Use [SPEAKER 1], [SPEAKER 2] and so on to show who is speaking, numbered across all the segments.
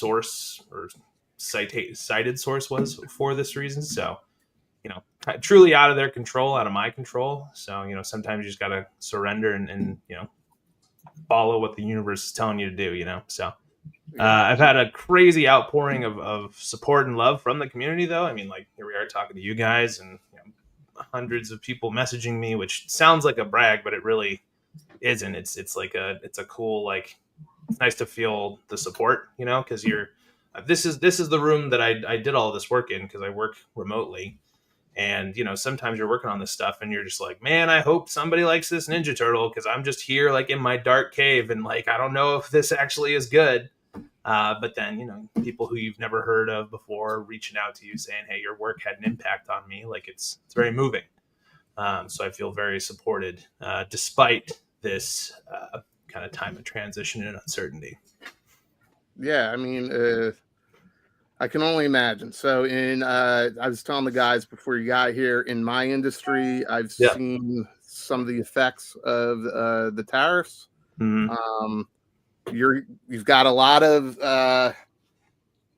[SPEAKER 1] source or cited source was for this reason. So, truly out of their control, out of my control. So, sometimes you just got to surrender and follow what the universe is telling you to do, So I've had a crazy outpouring of support and love from the community, though. I mean, like, here we are talking to you guys and hundreds of people messaging me, which sounds like a brag, but it really isn't. It's a cool, like, it's nice to feel the support, because this is the room that I did all this work in, because I work remotely. And, sometimes you're working on this stuff and you're just like, man, I hope somebody likes this Ninja Turtle, because I'm just here like in my dark cave and like, I don't know if this actually is good. But then, people who you've never heard of before reaching out to you saying, hey, your work had an impact on me. Like, it's very moving. So I feel very supported despite this kind of time of transition and uncertainty.
[SPEAKER 2] Yeah, I mean, I can only imagine. So I was telling the guys before you got here, in my industry, I've seen some of the effects of the tariffs. Mm-hmm. You've got a lot of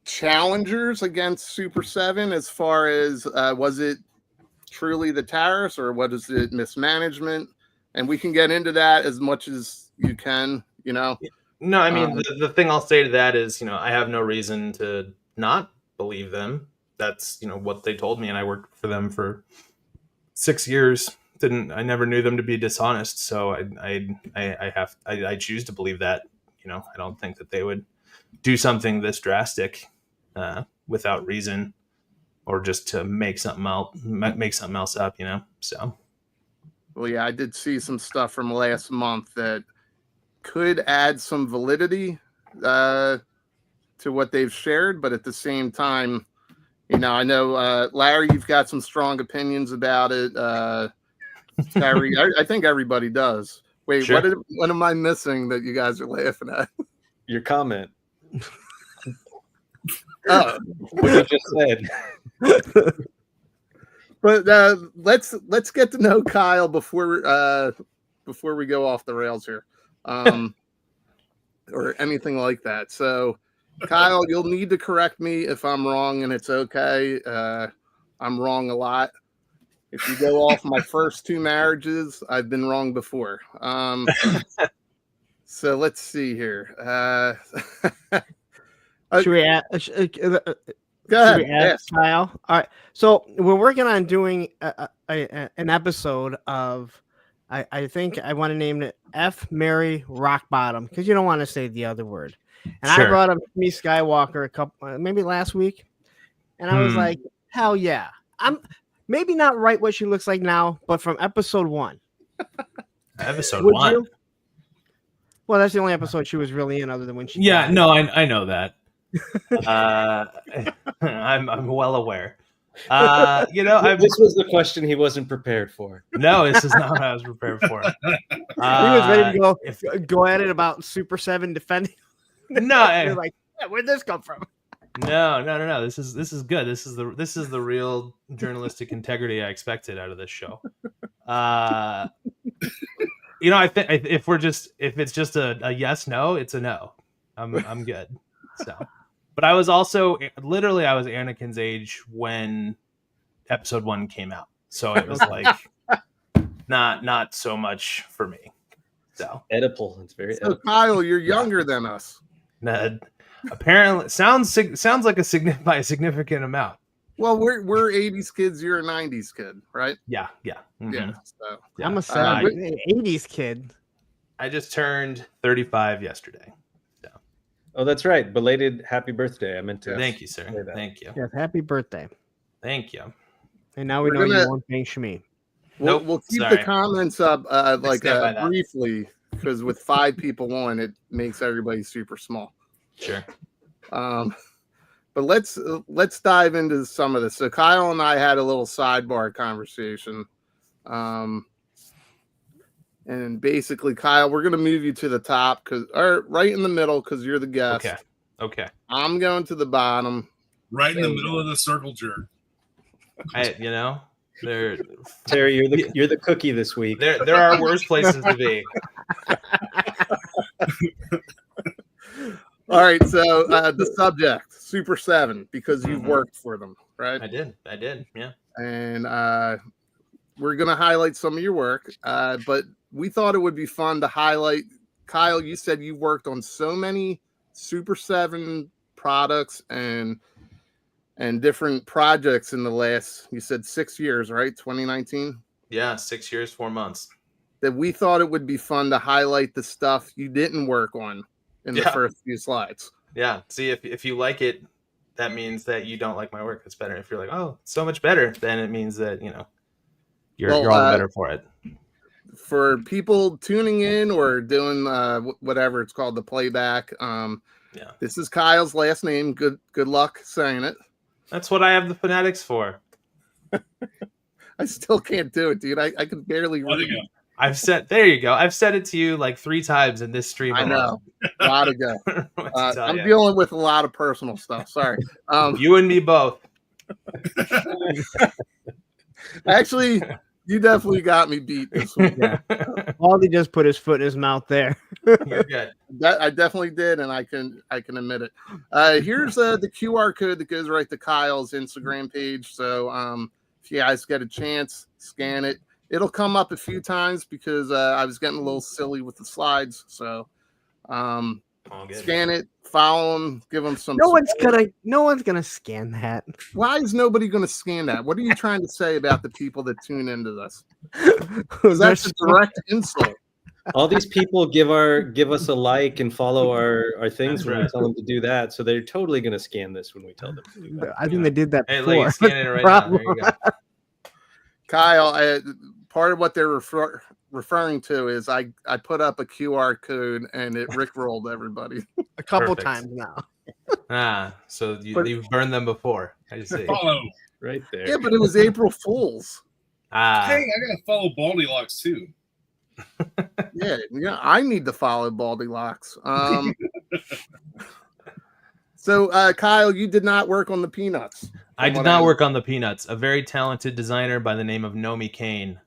[SPEAKER 2] challengers against Super7 as far as was it truly the tariffs or what is it mismanagement? And we can get into that as much as you can, No,
[SPEAKER 1] I mean, the thing I'll say to that is, I have no reason to not believe them. That's, what they told me. And I worked for them for 6 years. I never knew them to be dishonest. So I choose to believe that, I don't think that they would do something this drastic without reason or just to make something else up, so.
[SPEAKER 2] Well, yeah, I did see some stuff from last month that could add some validity to what they've shared, but at the same time, I know Larry, you've got some strong opinions about it. Terry, I think everybody does. Wait, sure. What am I missing that you guys are laughing at?
[SPEAKER 3] Your comment.
[SPEAKER 2] Oh,
[SPEAKER 3] what you just said.
[SPEAKER 2] But let's get to know Kyle before we go off the rails here, or anything like that. So, Kyle, you'll need to correct me if I'm wrong, and it's okay. I'm wrong a lot. If you go off my first 2 marriages, I've been wrong before. So let's see here.
[SPEAKER 4] Should we ask?
[SPEAKER 2] Go ahead,
[SPEAKER 4] yes. Kyle. All right. So we're working on doing an episode of, I think I want to name it F, Mary, Rock Bottom, because you don't want to say the other word. And sure. I brought up me Skywalker maybe last week, and I was like, hell yeah. I'm maybe not right what she looks like now, but from episode 1.
[SPEAKER 1] Episode 1? You?
[SPEAKER 4] Well, that's the only episode she was really in, other than when she.
[SPEAKER 1] Yeah,
[SPEAKER 4] died.
[SPEAKER 1] No, I know that. I'm well aware.
[SPEAKER 3] This was the question he wasn't prepared for.
[SPEAKER 1] No, this is not what I was prepared for.
[SPEAKER 4] He was ready to go at it about Super7 defending.
[SPEAKER 1] No,
[SPEAKER 4] you're like, where'd this come from?
[SPEAKER 1] No. This is good. This is the real journalistic integrity I expected out of this show. I think if it's just a yes no, it's a no. I'm good. So, but I was also I was Anakin's age when episode 1 came out, so it was like not so much for me. So
[SPEAKER 3] Oedipal, it's very.
[SPEAKER 2] So Kyle, you're younger than us.
[SPEAKER 1] Ned, apparently sounds like a significant amount.
[SPEAKER 2] Well, we're 80s kids. You're a 90s kid, right?
[SPEAKER 1] Yeah. Mm-hmm.
[SPEAKER 2] Yeah. So
[SPEAKER 4] yeah. I'm a 80s kid.
[SPEAKER 1] I just turned 35 yesterday.
[SPEAKER 3] Oh, that's right. Belated happy birthday. I meant to.
[SPEAKER 1] Thank you, sir. Thank you.
[SPEAKER 4] Yes, happy birthday.
[SPEAKER 1] Thank you.
[SPEAKER 4] And now we know you won't thank Shmi.
[SPEAKER 2] We'll keep the comments up briefly, because with 5 people on, it makes everybody super small.
[SPEAKER 1] Sure.
[SPEAKER 2] But let's dive into some of this. So Kyle and I had a little sidebar conversation. And basically, Kyle, we're going to move you to the top or right in the middle, because you're the guest.
[SPEAKER 1] Okay.
[SPEAKER 2] I'm going to the bottom.
[SPEAKER 5] Right in the middle of the circle jerk.
[SPEAKER 3] Terry, you're the cookie this week.
[SPEAKER 1] There are worse places to be.
[SPEAKER 2] All right, so the subject, Super7, because you've worked for them, right?
[SPEAKER 1] I did, yeah.
[SPEAKER 2] And we're going to highlight some of your work, but we thought it would be fun to highlight. Kyle, you said you worked on so many Super7 products and different projects in the last, you said 6 years, right? 2019?
[SPEAKER 1] Yeah, 6 years, 4 months.
[SPEAKER 2] That we thought it would be fun to highlight the stuff you didn't work on in the first few slides.
[SPEAKER 1] Yeah. See, if you like it, that means that you don't like my work. It's better. If you're like, oh, it's so much better, then it means that, you're all the better for it.
[SPEAKER 2] For people tuning in or doing whatever it's called, the playback, this is Kyle's last name. Good luck saying it.
[SPEAKER 1] That's what I have the phonetics for.
[SPEAKER 2] I still can't do it, dude. I can barely read.
[SPEAKER 1] There you go. I've said it to you like 3 times in this stream.
[SPEAKER 2] I know. A lot to go. I'm dealing with a lot of personal stuff. Sorry.
[SPEAKER 1] You and me both.
[SPEAKER 2] Actually, you definitely got me beat this week.
[SPEAKER 4] Yeah. Baldy just put his foot in his mouth there.
[SPEAKER 1] You're good.
[SPEAKER 2] I definitely did, and I can admit it. Here's the QR code that goes right to Kyle's Instagram page. So if you guys get a chance, scan it. It'll come up a few times because I was getting a little silly with the slides. So scan it, follow them, give them some.
[SPEAKER 4] No one's gonna scan that.
[SPEAKER 2] Why is nobody gonna scan that? What are you trying to say about the people that tune into this? That's a direct insult.
[SPEAKER 3] All these people give us a like and follow our things when we tell them to do that. So they're totally going to scan this when we tell them to do that.
[SPEAKER 4] I think they did that before.
[SPEAKER 1] Like, scan it right now. There you go.
[SPEAKER 2] Kyle, part of what they're referring to is I put up a QR code and it rickrolled everybody.
[SPEAKER 4] A couple times now.
[SPEAKER 1] So you've burned them before. I see.
[SPEAKER 5] Follow.
[SPEAKER 3] Right there.
[SPEAKER 2] Yeah, but it was April Fool's.
[SPEAKER 5] Hey, I gotta follow Baldy Locks too.
[SPEAKER 2] Yeah, I need to follow Baldy Locks. So, Kyle, you did not work on the Peanuts.
[SPEAKER 1] I did not work on the Peanuts. A very talented designer by the name of Nomi Kane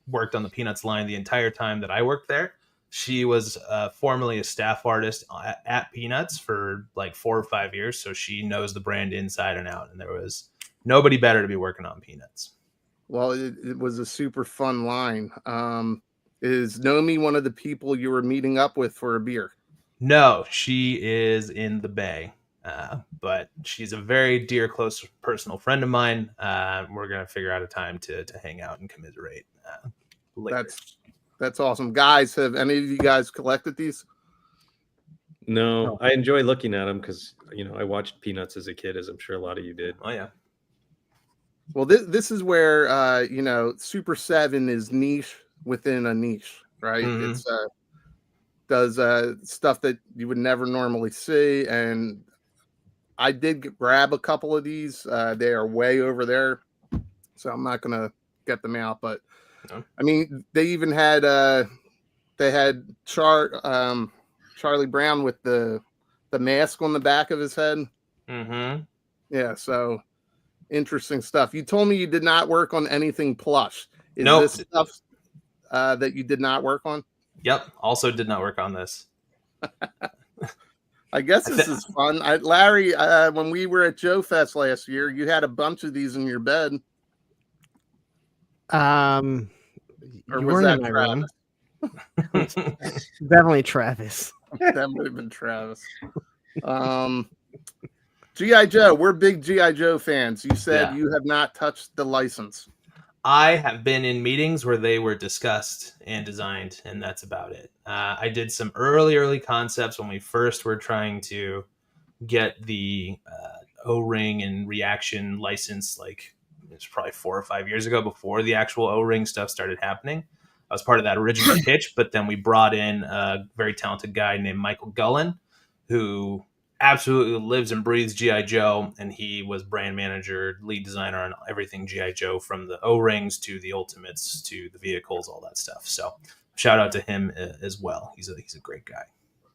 [SPEAKER 1] worked on the Peanuts line the entire time that I worked there. She was formerly a staff artist at Peanuts for like 4 or 5 years, so she knows the brand inside and out, and there was nobody better to be working on Peanuts.
[SPEAKER 2] Well, it was a super fun line. Is Nomi one of the people you were meeting up with for a beer?
[SPEAKER 1] No, she is in the Bay, but she's a very dear, close, personal friend of mine. We're going to figure out a time to hang out and commiserate later.
[SPEAKER 2] That's awesome. Guys, have any of you guys collected these?
[SPEAKER 3] No, I enjoy looking at them because, I watched Peanuts as a kid, as I'm sure a lot of you did.
[SPEAKER 1] Oh, yeah.
[SPEAKER 2] Well, this is where, Super7 is niche within a niche, right?
[SPEAKER 1] Mm-hmm.
[SPEAKER 2] It's does stuff that you would never normally see. And I did grab a couple of these. They are way over there, so I'm not going to get them out. But,
[SPEAKER 1] no.
[SPEAKER 2] I mean, they even had Charlie Brown with the mask on the back of his head.
[SPEAKER 1] Mm-hmm.
[SPEAKER 2] Yeah, so interesting stuff. You told me you did not work on anything plush. Is this stuff that you did not work on?
[SPEAKER 1] Yep. Also did not work on this.
[SPEAKER 2] I guess this is fun. Larry, when we were at Joe Fest last year, you had a bunch of these in your bed.
[SPEAKER 4] Or
[SPEAKER 2] was that Travis?
[SPEAKER 4] Definitely Travis.
[SPEAKER 2] That would have been Travis. G.I. Joe, we're big G.I. Joe fans. You said you have not touched the license.
[SPEAKER 1] I have been in meetings where they were discussed and designed, and that's about it. I did some early concepts when we first were trying to get the O-ring and reaction license. Like, it was probably 4 or 5 years ago, before the actual O-ring stuff started happening. I was part of that original pitch, but then we brought in a very talented guy named Michael Gullen, who absolutely lives and breathes G.I. Joe, and he was brand manager, lead designer on everything G.I. Joe, from the O-rings to the Ultimates to the vehicles, all that stuff. So shout out to him as well. He's a great guy.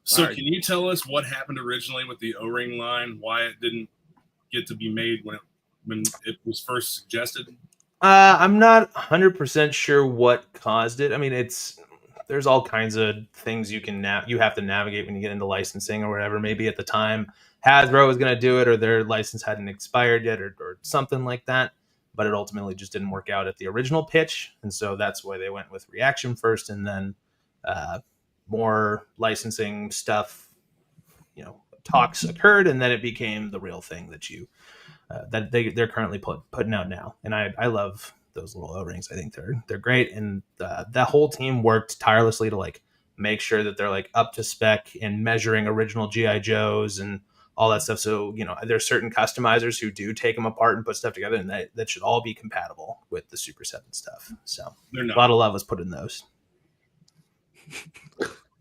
[SPEAKER 5] So can you tell us what happened originally with the O-ring line, why it didn't get to be made when it was first suggested?
[SPEAKER 1] I'm not 100% sure what caused it. I mean, there's all kinds of things you have to navigate when you get into licensing or whatever. Maybe at the time Hasbro was going to do it, or their license hadn't expired yet, or something like that. But it ultimately just didn't work out at the original pitch, and so that's why they went with Reaction first, and then more licensing stuff, talks occurred, and then it became the real thing that they're currently putting out now. And I love those little O-rings. I think they're great, and that whole team worked tirelessly to like make sure that they're like up to spec and measuring original GI Joes and all that stuff. So there's certain customizers who do take them apart and put stuff together, and that should all be compatible with the Super 7 stuff. So a lot of love was put in those.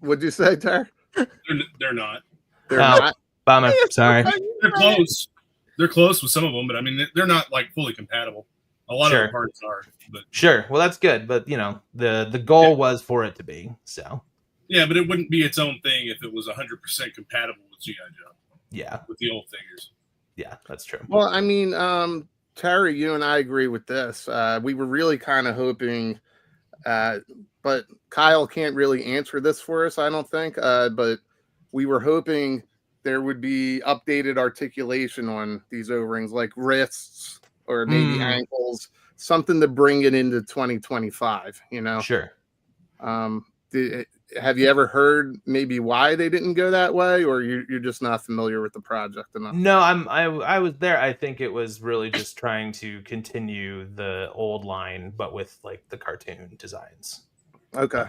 [SPEAKER 2] What'd you say, Tar?
[SPEAKER 5] They're not.
[SPEAKER 2] They're not.
[SPEAKER 1] Bummer. Sorry.
[SPEAKER 5] They're close. They're close with some of them, but I mean, they're not like fully compatible. A lot of the parts are. But
[SPEAKER 1] sure. Well, that's good, but the goal was for it to be. So.
[SPEAKER 5] Yeah, but it wouldn't be its own thing if it was 100% compatible with GI Joe.
[SPEAKER 1] Yeah.
[SPEAKER 5] With the old figures.
[SPEAKER 1] Yeah, that's true.
[SPEAKER 2] Well, I mean, Terry, you and I agree with this. We were really kind of hoping, but Kyle can't really answer this for us, I don't think. But we were hoping there would be updated articulation on these O-rings, like wrists or maybe ankles, something to bring it into 2025.
[SPEAKER 1] Sure.
[SPEAKER 2] Have you ever heard maybe why they didn't go that way, or you're just not familiar with the project enough?
[SPEAKER 1] No, I was there. I think it was really just trying to continue the old line, but with like the cartoon designs.
[SPEAKER 2] Okay.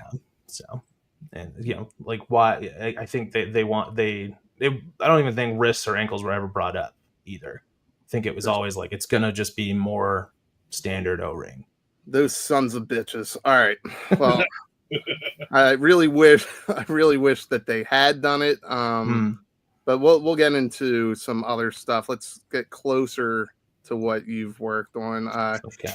[SPEAKER 1] And like why I think I don't even think wrists or ankles were ever brought up either. I think it was always like it's gonna just be more standard O-ring.
[SPEAKER 2] Those sons of bitches. All right. Well. I really wish that they had done it. But we'll get into some other stuff. Let's get closer to what you've worked on.
[SPEAKER 1] Okay.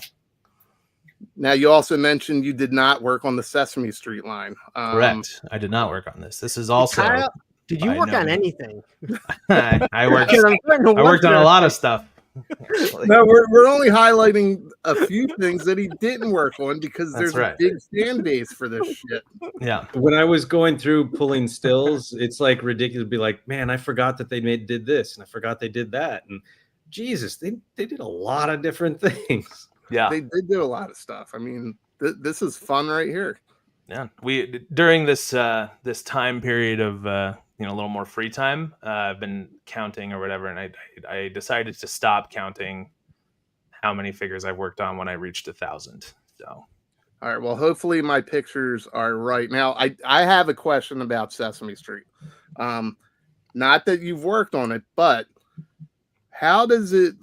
[SPEAKER 2] Now, you also mentioned you did not work on the Sesame Street line.
[SPEAKER 1] Correct. I did not work on this. This is also.
[SPEAKER 4] Kyle, did you work on anything?
[SPEAKER 1] I worked on a lot of stuff.
[SPEAKER 2] No, we're only highlighting a few things that he didn't work on because there's a big fan base for this shit.
[SPEAKER 1] Yeah.
[SPEAKER 3] When I was going through pulling stills, it's like ridiculous to be like, man, I forgot that they did this and I forgot they did that. And Jesus, they did a lot of different things.
[SPEAKER 1] Yeah.
[SPEAKER 2] They did do a lot of stuff. I mean, this is fun right here.
[SPEAKER 1] Yeah. We during this time period of a little more free time, I've been counting or whatever, and I decided to stop counting how many figures I worked on when I reached 1,000. So,
[SPEAKER 2] all right. Well, hopefully my pictures are right. Now, I have a question about Sesame Street. Not that you've worked on it, but how does it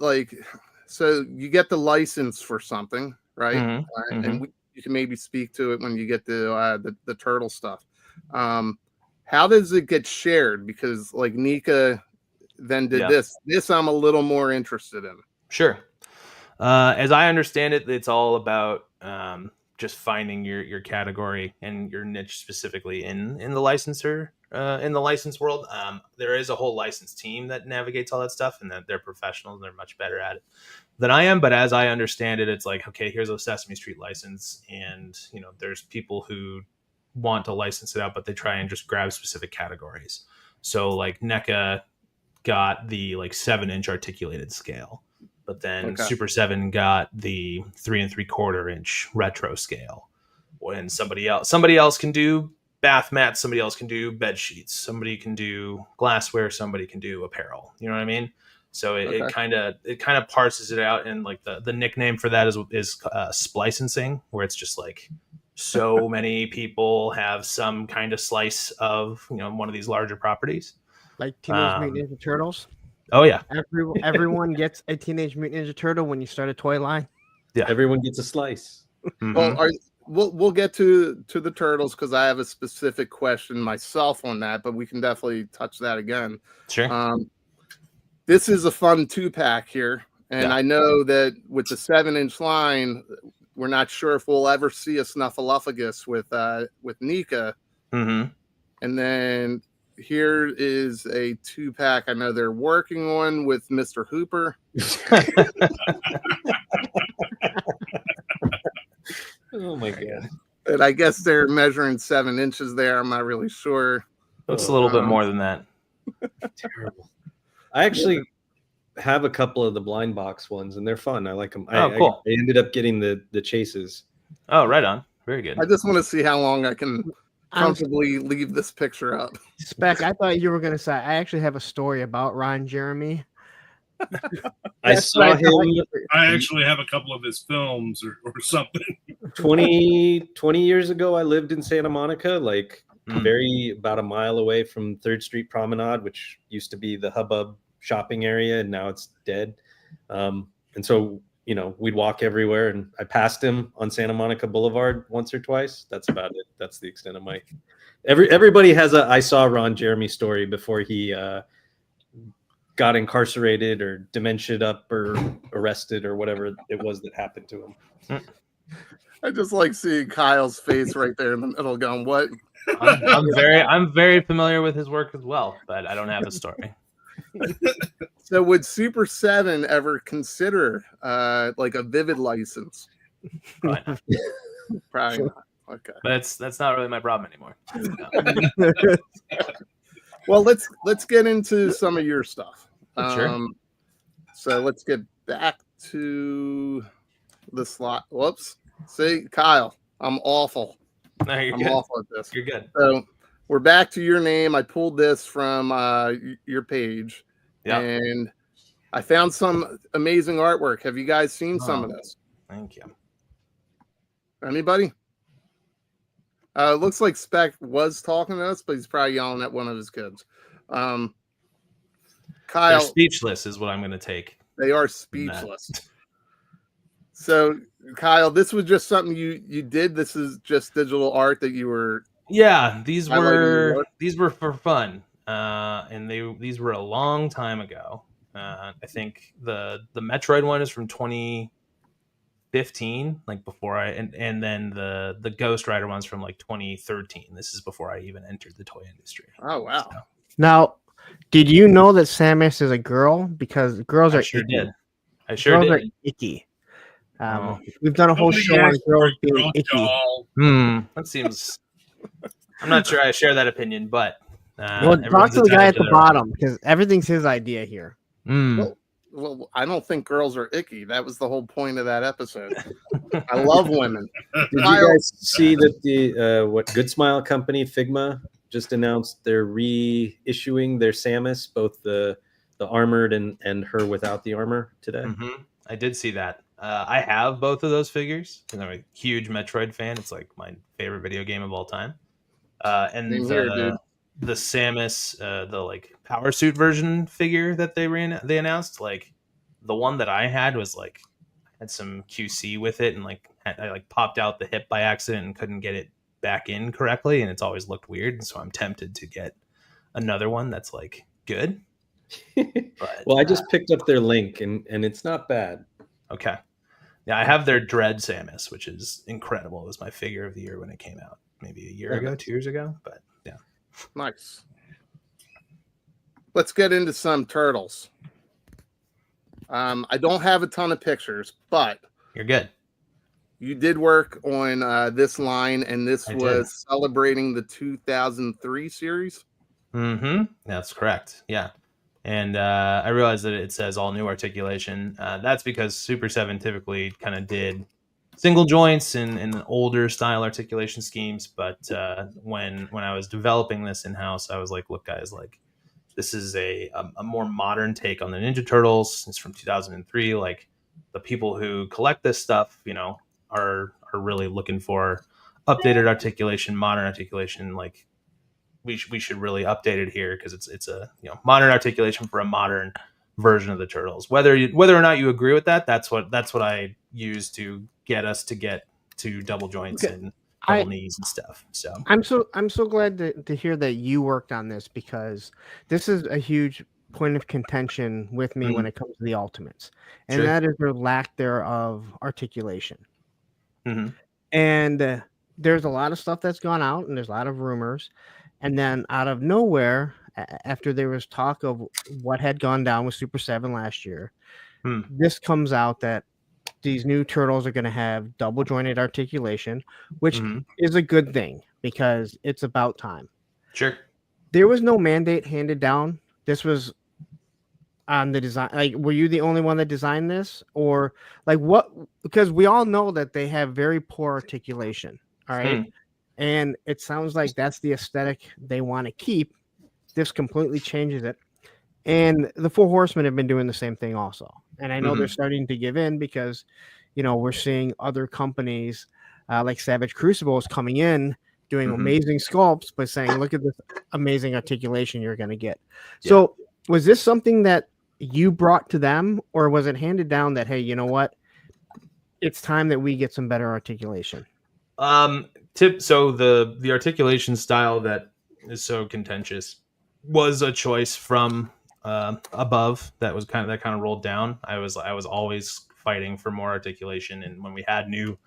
[SPEAKER 2] so you get the license for something, right?
[SPEAKER 1] Mm-hmm.
[SPEAKER 2] And you can maybe speak to it when you get the turtle stuff. How does it get shared? Because like Nika then did this. This I'm a little more interested in.
[SPEAKER 1] Sure. As I understand it, it's all about just finding your category and your niche specifically in the licensor in the license world. There is a whole license team that navigates all that stuff, and that they're professionals and they're much better at it than I am. But as I understand it, it's like, okay, here's a Sesame Street license, and there's people who want to license it out, but they try and just grab specific categories. So like NECA got the 7-inch articulated scale, but then Super 7 got the 3 3/4 inch retro scale. When somebody else can do bath mats, somebody else can do bed sheets, somebody can do glassware, somebody can do apparel. You know what I mean? So it kind of parses it out, and like the nickname for that is splicensing, where it's just like so many people have some kind of slice of one of these larger properties,
[SPEAKER 4] like Teenage Mutant Ninja Turtles.
[SPEAKER 1] Oh yeah,
[SPEAKER 4] everyone gets a Teenage Mutant Ninja Turtle when you start a toy line.
[SPEAKER 3] Yeah, everyone gets a slice.
[SPEAKER 1] Mm-hmm.
[SPEAKER 2] Well, we'll get to the turtles because I have a specific question myself on that, but we can definitely touch that again.
[SPEAKER 1] Sure.
[SPEAKER 2] This is a fun 2-pack here, and I know that with the 7-inch line, we're not sure if we'll ever see a Snuffleupagus with Nika.
[SPEAKER 1] Mm-hmm.
[SPEAKER 2] And then here is a 2-pack I know they're working on with Mr. Hooper.
[SPEAKER 3] Oh my god.
[SPEAKER 2] And I guess they're measuring 7 inches there. I'm not really sure.
[SPEAKER 1] Looks a little bit more than that.
[SPEAKER 3] Terrible. I actually have a couple of the blind box ones, and they're fun. I like them.
[SPEAKER 1] Oh, cool.
[SPEAKER 3] I ended up getting the chases.
[SPEAKER 1] Oh, right on. Very good.
[SPEAKER 2] I just want to see how long I can
[SPEAKER 4] I'm
[SPEAKER 2] comfortably leave this picture up.
[SPEAKER 4] Spec. I thought you were gonna say I actually have a story about Ron Jeremy.
[SPEAKER 3] I
[SPEAKER 4] That's
[SPEAKER 3] saw
[SPEAKER 4] what I thought
[SPEAKER 3] him
[SPEAKER 4] you were-
[SPEAKER 5] I actually have a couple of his films or something.
[SPEAKER 3] 20 years ago. I lived in Santa Monica, like
[SPEAKER 1] Mm.
[SPEAKER 3] about a mile away from 3rd Street Promenade, which used to be the hubbub shopping area, and now it's dead. And so, we'd walk everywhere, and I passed him on Santa Monica Boulevard once or twice. That's about it. That's the extent of my. Everybody has a I saw Ron Jeremy story before he got incarcerated or dementiaed up or arrested or whatever it was that happened to him.
[SPEAKER 2] I just like seeing Kyle's face right there in the middle going, what?
[SPEAKER 1] I'm very familiar with his work as well, but I don't have a story.
[SPEAKER 2] So would Super7 ever consider like a Vivid license?
[SPEAKER 1] Probably not.
[SPEAKER 2] Probably not. Okay.
[SPEAKER 1] That's not really my problem anymore. No.
[SPEAKER 2] Well, let's get into some of your stuff.
[SPEAKER 1] Sure.
[SPEAKER 2] So let's get back to the slot. Whoops. See, Kyle, I'm awful.
[SPEAKER 1] No, you're
[SPEAKER 2] I'm
[SPEAKER 1] good.
[SPEAKER 2] awful at this.
[SPEAKER 1] You're good.
[SPEAKER 2] So we're back to your name. I pulled this from your page,
[SPEAKER 1] Yeah.
[SPEAKER 2] and I found some amazing artwork. Have you guys seen some of this?
[SPEAKER 1] Thank you.
[SPEAKER 2] Anybody? It looks like Spec was talking to us, but he's probably yelling at one of his kids.
[SPEAKER 1] They're
[SPEAKER 2] Kyle,
[SPEAKER 1] speechless is what I'm going to take.
[SPEAKER 2] they are speechless. So, Kyle, this was just something you did. This is just digital art that you were.
[SPEAKER 1] Yeah, these
[SPEAKER 2] Highlighting
[SPEAKER 1] were for fun, and these were a long time ago. I think the Metroid one is from 2015, like before and then the Ghost Rider one's from like 2013. This is before I even entered the toy industry.
[SPEAKER 2] Oh wow!
[SPEAKER 1] So,
[SPEAKER 4] Now, did you know that Samus is a girl? Because girls
[SPEAKER 1] I
[SPEAKER 4] are
[SPEAKER 1] sure
[SPEAKER 4] icky.
[SPEAKER 1] did. I sure
[SPEAKER 4] Girls are
[SPEAKER 1] did.
[SPEAKER 4] icky.
[SPEAKER 1] Oh.
[SPEAKER 4] We've done a whole
[SPEAKER 5] Nobody
[SPEAKER 4] show on
[SPEAKER 5] asked for
[SPEAKER 4] girls
[SPEAKER 5] a
[SPEAKER 4] being
[SPEAKER 5] girl
[SPEAKER 4] icky.
[SPEAKER 5] doll.
[SPEAKER 1] That seems. I'm not sure I share that opinion, but
[SPEAKER 4] Well, talk
[SPEAKER 1] everyone's
[SPEAKER 4] to the guy
[SPEAKER 1] entitled
[SPEAKER 4] at
[SPEAKER 1] to
[SPEAKER 4] the
[SPEAKER 1] their
[SPEAKER 4] bottom because everything's his idea here.
[SPEAKER 1] own.
[SPEAKER 2] Well, I don't think girls are icky. That was the whole point of that episode. I love women.
[SPEAKER 3] Did
[SPEAKER 2] Kyle-
[SPEAKER 3] you guys see that the what Good Smile company Figma just announced they're reissuing their Samus, both the armored and her without the armor today?
[SPEAKER 1] I did see that. I have both of those figures because I'm a huge Metroid fan. It's like my favorite video game of all time. And
[SPEAKER 2] Same here, dude.
[SPEAKER 1] the Samus, the like power suit version figure that they announced, like the one that I had was like had some QC with it, and like I like popped out the hip by accident and couldn't get it back in correctly, and it's always looked weird. And so I'm tempted to get another one that's like good. But,
[SPEAKER 3] Well, I just picked up their link and it's not bad.
[SPEAKER 1] Okay. Yeah, I have their Dread Samus, which is incredible. It was my figure of the year when it came out, maybe a year ago, 2 years ago. But yeah.
[SPEAKER 2] Nice. Let's get into some turtles. I don't have a ton of pictures, but
[SPEAKER 1] You're good.
[SPEAKER 2] you did work on this line, and this
[SPEAKER 1] I
[SPEAKER 2] was
[SPEAKER 1] did.
[SPEAKER 2] celebrating the 2003 series.
[SPEAKER 1] That's correct. Yeah. And I realized that it says all new articulation. That's because Super 7 typically kind of did single joints and older style articulation schemes. But when I was developing this in house, I was like, look, guys, like this is a more modern take on the Ninja Turtles. It's from 2003. Like the people who collect this stuff, are really looking for updated articulation, modern articulation. Like we should really update it here because it's a modern articulation for a modern version of the Turtles. Whether or not you agree with that, that's what I use to get us to get to double joints and double knees and stuff. So
[SPEAKER 4] I'm so glad to hear that you worked on this because this is a huge point of contention with me when it comes to the Ultimates, and
[SPEAKER 1] Sure.
[SPEAKER 4] that is their lack thereof articulation.
[SPEAKER 1] Mhm.
[SPEAKER 4] And there's a lot of stuff that's gone out, and there's a lot of rumors, and then out of nowhere, after there was talk of what had gone down with Super 7 last year, this comes out that these new turtles are going to have double jointed articulation, which
[SPEAKER 1] Mhm.
[SPEAKER 4] is a good thing because it's about time.
[SPEAKER 1] Sure.
[SPEAKER 4] There was no mandate handed down. This was on the design. Like, were you the only one that designed this, or like what? Because we all know that they have very poor articulation. All right.
[SPEAKER 1] Hmm.
[SPEAKER 4] And it sounds like that's the aesthetic they want to keep. This completely changes it. And the Four Horsemen have been doing the same thing also. And I know they're
[SPEAKER 1] Mhm.
[SPEAKER 4] starting to give in because, we're seeing other companies like Savage Crucibles coming in doing
[SPEAKER 1] Mhm.
[SPEAKER 4] amazing sculpts, but saying, look at this amazing articulation you're going to get.
[SPEAKER 1] Yeah.
[SPEAKER 4] So was this something that you brought to them, or was it handed down that, hey, you know what? It's time that we get some better articulation.
[SPEAKER 1] So the articulation style that is so contentious was a choice from above that kind of rolled down. I was always fighting for more articulation, and when we had new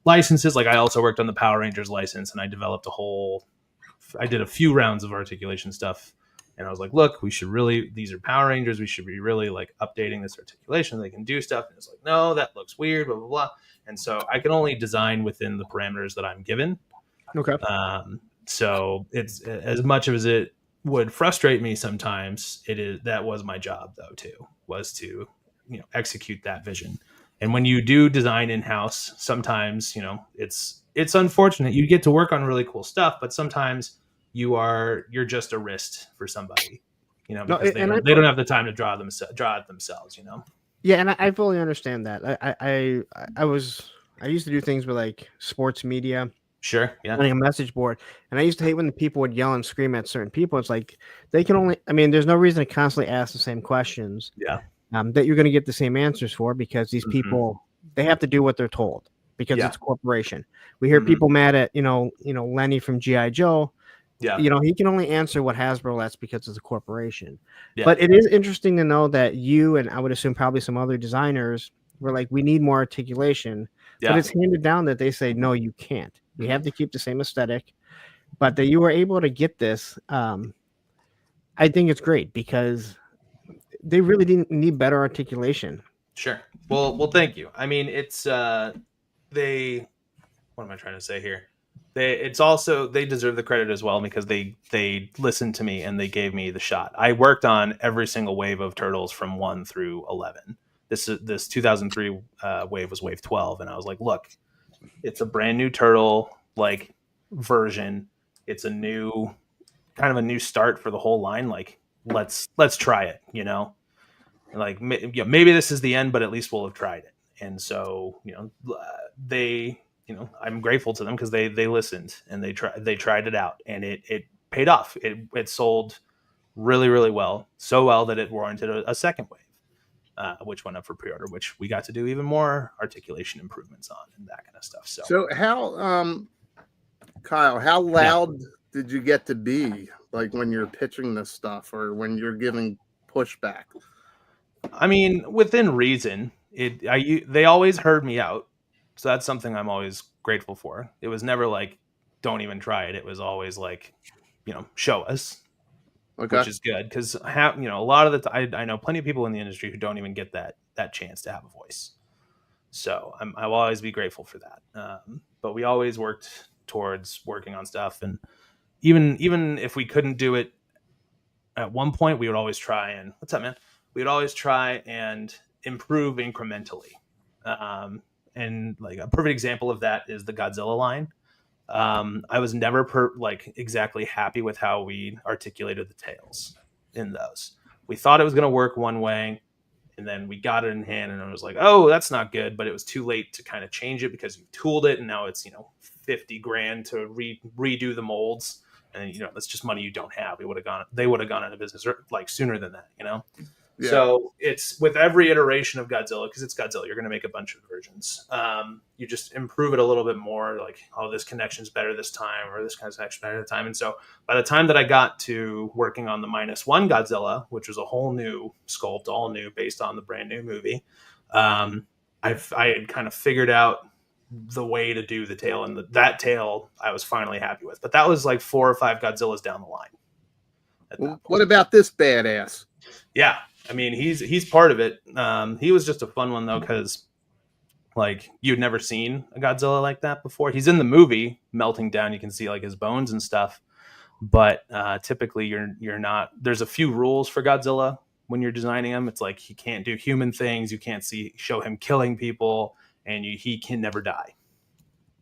[SPEAKER 1] licenses, like I also worked on the Power Rangers license, and I did a few rounds of articulation stuff, and I was like, look, these are Power Rangers, we should be really like updating this articulation. They can do stuff, and it's like, no, that looks weird, blah blah blah. And so I can only design within the parameters that I'm given.
[SPEAKER 4] Okay.
[SPEAKER 1] So it's as much as it would frustrate me sometimes. That was my job though too, was to execute that vision. And when you do design in house, sometimes it's unfortunate. You get to work on really cool stuff, but sometimes you're just a wrist for somebody, because they don't have the time to draw it themselves.
[SPEAKER 4] Yeah, and I fully understand that. I used to do things with like sports media,
[SPEAKER 1] Sure. Yeah.
[SPEAKER 4] running a message board, and I used to hate when the people would yell and scream at certain people. It's like they can only. I mean, there's no reason to constantly ask the same questions.
[SPEAKER 1] Yeah.
[SPEAKER 4] That you're going to get the same answers for, because these people, they have to do what they're told because it's a corporation. We hear people mad at Lenny from G.I. Joe.
[SPEAKER 1] Yeah.
[SPEAKER 4] He can only answer what Hasbro lets because it's a corporation.
[SPEAKER 1] Yeah.
[SPEAKER 4] But it is interesting to know that you, and I would assume probably some other designers, were like, we need more articulation.
[SPEAKER 1] Yeah.
[SPEAKER 4] But it's handed down that they say, no, you can't. You have to keep the same aesthetic. But that you were able to get this, I think it's great because they really didn't need better articulation.
[SPEAKER 1] Sure. Well, thank you. I mean, it's what am I trying to say here? They deserve the credit as well because they listened to me and they gave me the shot. I worked on every single wave of Turtles from 1 through 11. This 2003 wave was wave 12, and I was like, look, it's a brand new Turtle like version. It's a new kind of a new start for the whole line. Like let's try it. Like maybe this is the end, but at least we'll have tried it. And so they. I'm grateful to them because they listened and they tried it out, and it paid off. It sold really, really well, so well that it warranted a second wave, which went up for pre-order, which we got to do even more articulation improvements on and that kind of stuff.
[SPEAKER 2] So how, Kyle, how loud did you get to be, like when you're pitching this stuff or when you're giving pushback?
[SPEAKER 1] I mean, within reason. They always heard me out. So that's something I'm always grateful for. It was never like, don't even try it. It was always like, show us, which is good. Because a lot of the time, I know plenty of people in the industry who don't even get that chance to have a voice. So I will always be grateful for that. But we always worked towards working on stuff, and even if we couldn't do it at one point, we would always try and what's up, man? We would always try and improve incrementally. And like a perfect example of that is the Godzilla line. I was never exactly happy with how we articulated the tails in those. We thought it was going to work one way, and then we got it in hand, and I was like, "Oh, that's not good." But it was too late to kind of change it because you tooled it, and now it's $50,000 to redo the molds, and that's just money you don't have. They would have gone into business like sooner than that, Yeah. So it's with every iteration of Godzilla, because it's Godzilla, you're going to make a bunch of versions. You just improve it a little bit more, like, oh, this connection's better this time, or this kind of connection better this time. And so by the time that I got to working on the -1 Godzilla, which was a whole new sculpt, all new, based on the brand new movie, I had kind of figured out the way to do the tail, and that tail I was finally happy with. But that was like 4 or 5 Godzillas down the line.
[SPEAKER 2] What about this badass?
[SPEAKER 1] Yeah. I mean, he's part of it. He was just a fun one though, because Like you'd never seen a Godzilla like that before. He's in the movie melting down. You can see like his bones and stuff. But typically you're not. There's a few rules for Godzilla when you're designing him. It's like he can't do human things. You can't show him killing people, and he can never die.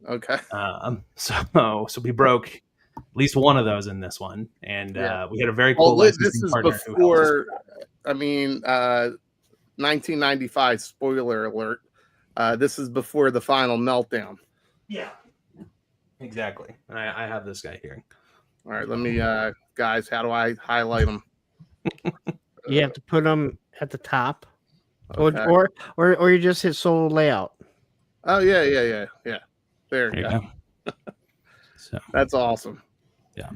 [SPEAKER 2] Okay.
[SPEAKER 1] So we broke at least one of those in this one, and we had a very cool
[SPEAKER 2] Well, this
[SPEAKER 1] licensing
[SPEAKER 2] is
[SPEAKER 1] partner who helped us
[SPEAKER 2] before.
[SPEAKER 1] with that.
[SPEAKER 2] I mean, 1995. Spoiler alert. This is before the final meltdown.
[SPEAKER 1] Yeah, exactly. And I have this guy here.
[SPEAKER 2] All right, let me, guys. How do I highlight them?
[SPEAKER 4] You have to put them at the top,
[SPEAKER 2] Okay.
[SPEAKER 4] or you just hit solo layout.
[SPEAKER 2] Oh yeah. There
[SPEAKER 1] There
[SPEAKER 2] you
[SPEAKER 1] you
[SPEAKER 2] go.
[SPEAKER 1] go. So
[SPEAKER 2] That's awesome.
[SPEAKER 1] Yeah.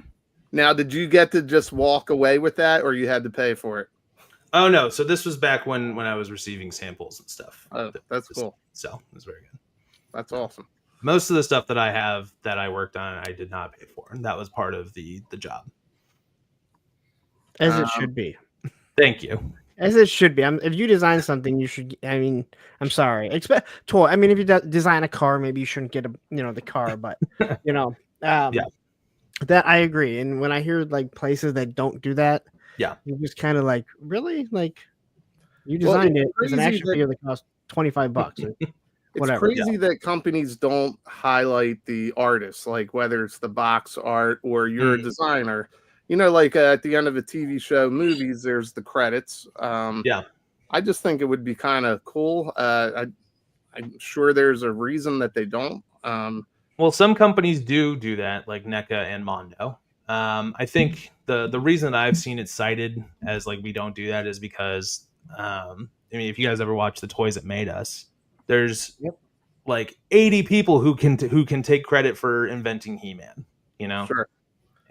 [SPEAKER 2] Now, did you get to just walk away with that, or you had to pay for it?
[SPEAKER 1] oh no, so this was back when I was receiving samples and stuff.
[SPEAKER 2] Oh, that's cool.
[SPEAKER 1] So it was very good.
[SPEAKER 2] That's awesome.
[SPEAKER 1] Most of the stuff that I have that I worked on, I did not pay for, and that was part of the job.
[SPEAKER 4] As it should be.
[SPEAKER 1] Thank you.
[SPEAKER 4] As it should be. If you design something, you should. I mean, I'm sorry. Expect toy. I mean, if you design a car, maybe you shouldn't get the car. But
[SPEAKER 1] Yeah.
[SPEAKER 4] that I agree. And when I hear like places that don't do that,
[SPEAKER 1] Yeah,
[SPEAKER 4] you just kind of like, really, like you designed it as an
[SPEAKER 2] crazy
[SPEAKER 4] action figure that costs $25 or
[SPEAKER 2] It's
[SPEAKER 4] whatever.
[SPEAKER 2] crazy that companies don't highlight the artists, like whether it's the box art or you're a designer. Like at the end of a TV show, movies, there's the credits.
[SPEAKER 1] Yeah.
[SPEAKER 2] I just think it would be kind of cool. I'm sure there's a reason that they don't.
[SPEAKER 1] Well, some companies do that, like NECA and Mondo. I think the reason that I've seen it cited as like we don't do that is because I mean, if you guys ever watch The Toys That Made Us, there's like 80 people who can take credit for inventing He-Man.
[SPEAKER 2] Sure.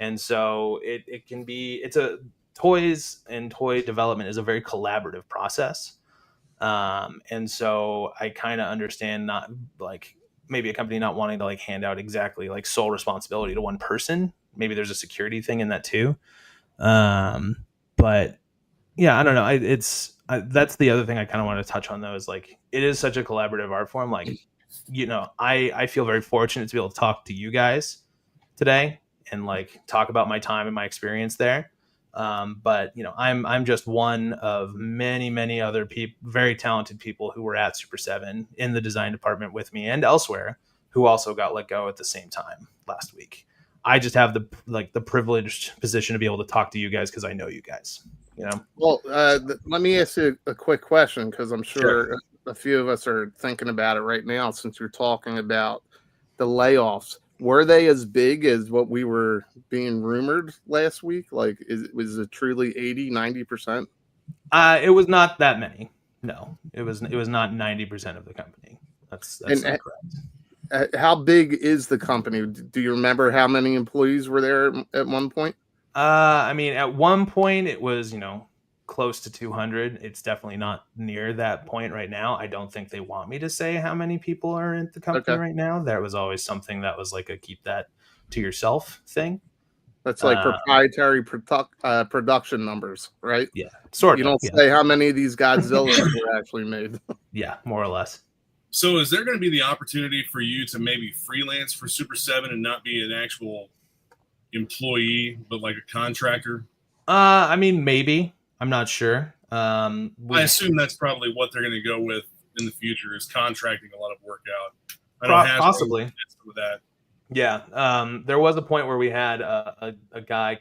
[SPEAKER 1] And so it can be, toys and toy development is a very collaborative process. And so I kind of understand not like maybe a company not wanting to like hand out exactly like sole responsibility to one person. Maybe there's a security thing in that too. But yeah, I don't know. That's the other thing I kind of want to touch on though, is like, it is such a collaborative art form. Like, I feel very fortunate to be able to talk to you guys today and like talk about my time and my experience there. But I'm just one of many other people, very talented people who were at Super7 in the design department with me and elsewhere, who also got let go at the same time last week. I just have the privileged position to be able to talk to you guys because I know you guys.
[SPEAKER 2] Well, let me ask you a quick question, because I'm sure a few of us are thinking about it right now since you're talking about the layoffs. Were they as big as what we were being rumored last week? Like, was it truly 80-90%?
[SPEAKER 1] It was not that many. No, it was not 90% of the company. That's not correct.
[SPEAKER 2] How big is the company? Do you remember how many employees were there at one point?
[SPEAKER 1] I mean, at one point it was, close to 200. It's definitely not near that point right now. I don't think they want me to say how many people are in the company right now. That was always something that was like a keep that to yourself thing.
[SPEAKER 2] That's like proprietary production numbers, right?
[SPEAKER 1] Yeah, sort of.
[SPEAKER 2] You don't say how many of these Godzillas were actually made.
[SPEAKER 1] Yeah, more or less.
[SPEAKER 5] So is there going to be the opportunity for you to maybe freelance for Super7 and not be an actual employee, but like a contractor?
[SPEAKER 1] I mean, maybe. I'm not sure.
[SPEAKER 5] I assume that's probably what they're going to go with in the future, is contracting a lot of work out. I don't have
[SPEAKER 1] possibly
[SPEAKER 5] with that.
[SPEAKER 1] Yeah. There was a point where we had a guy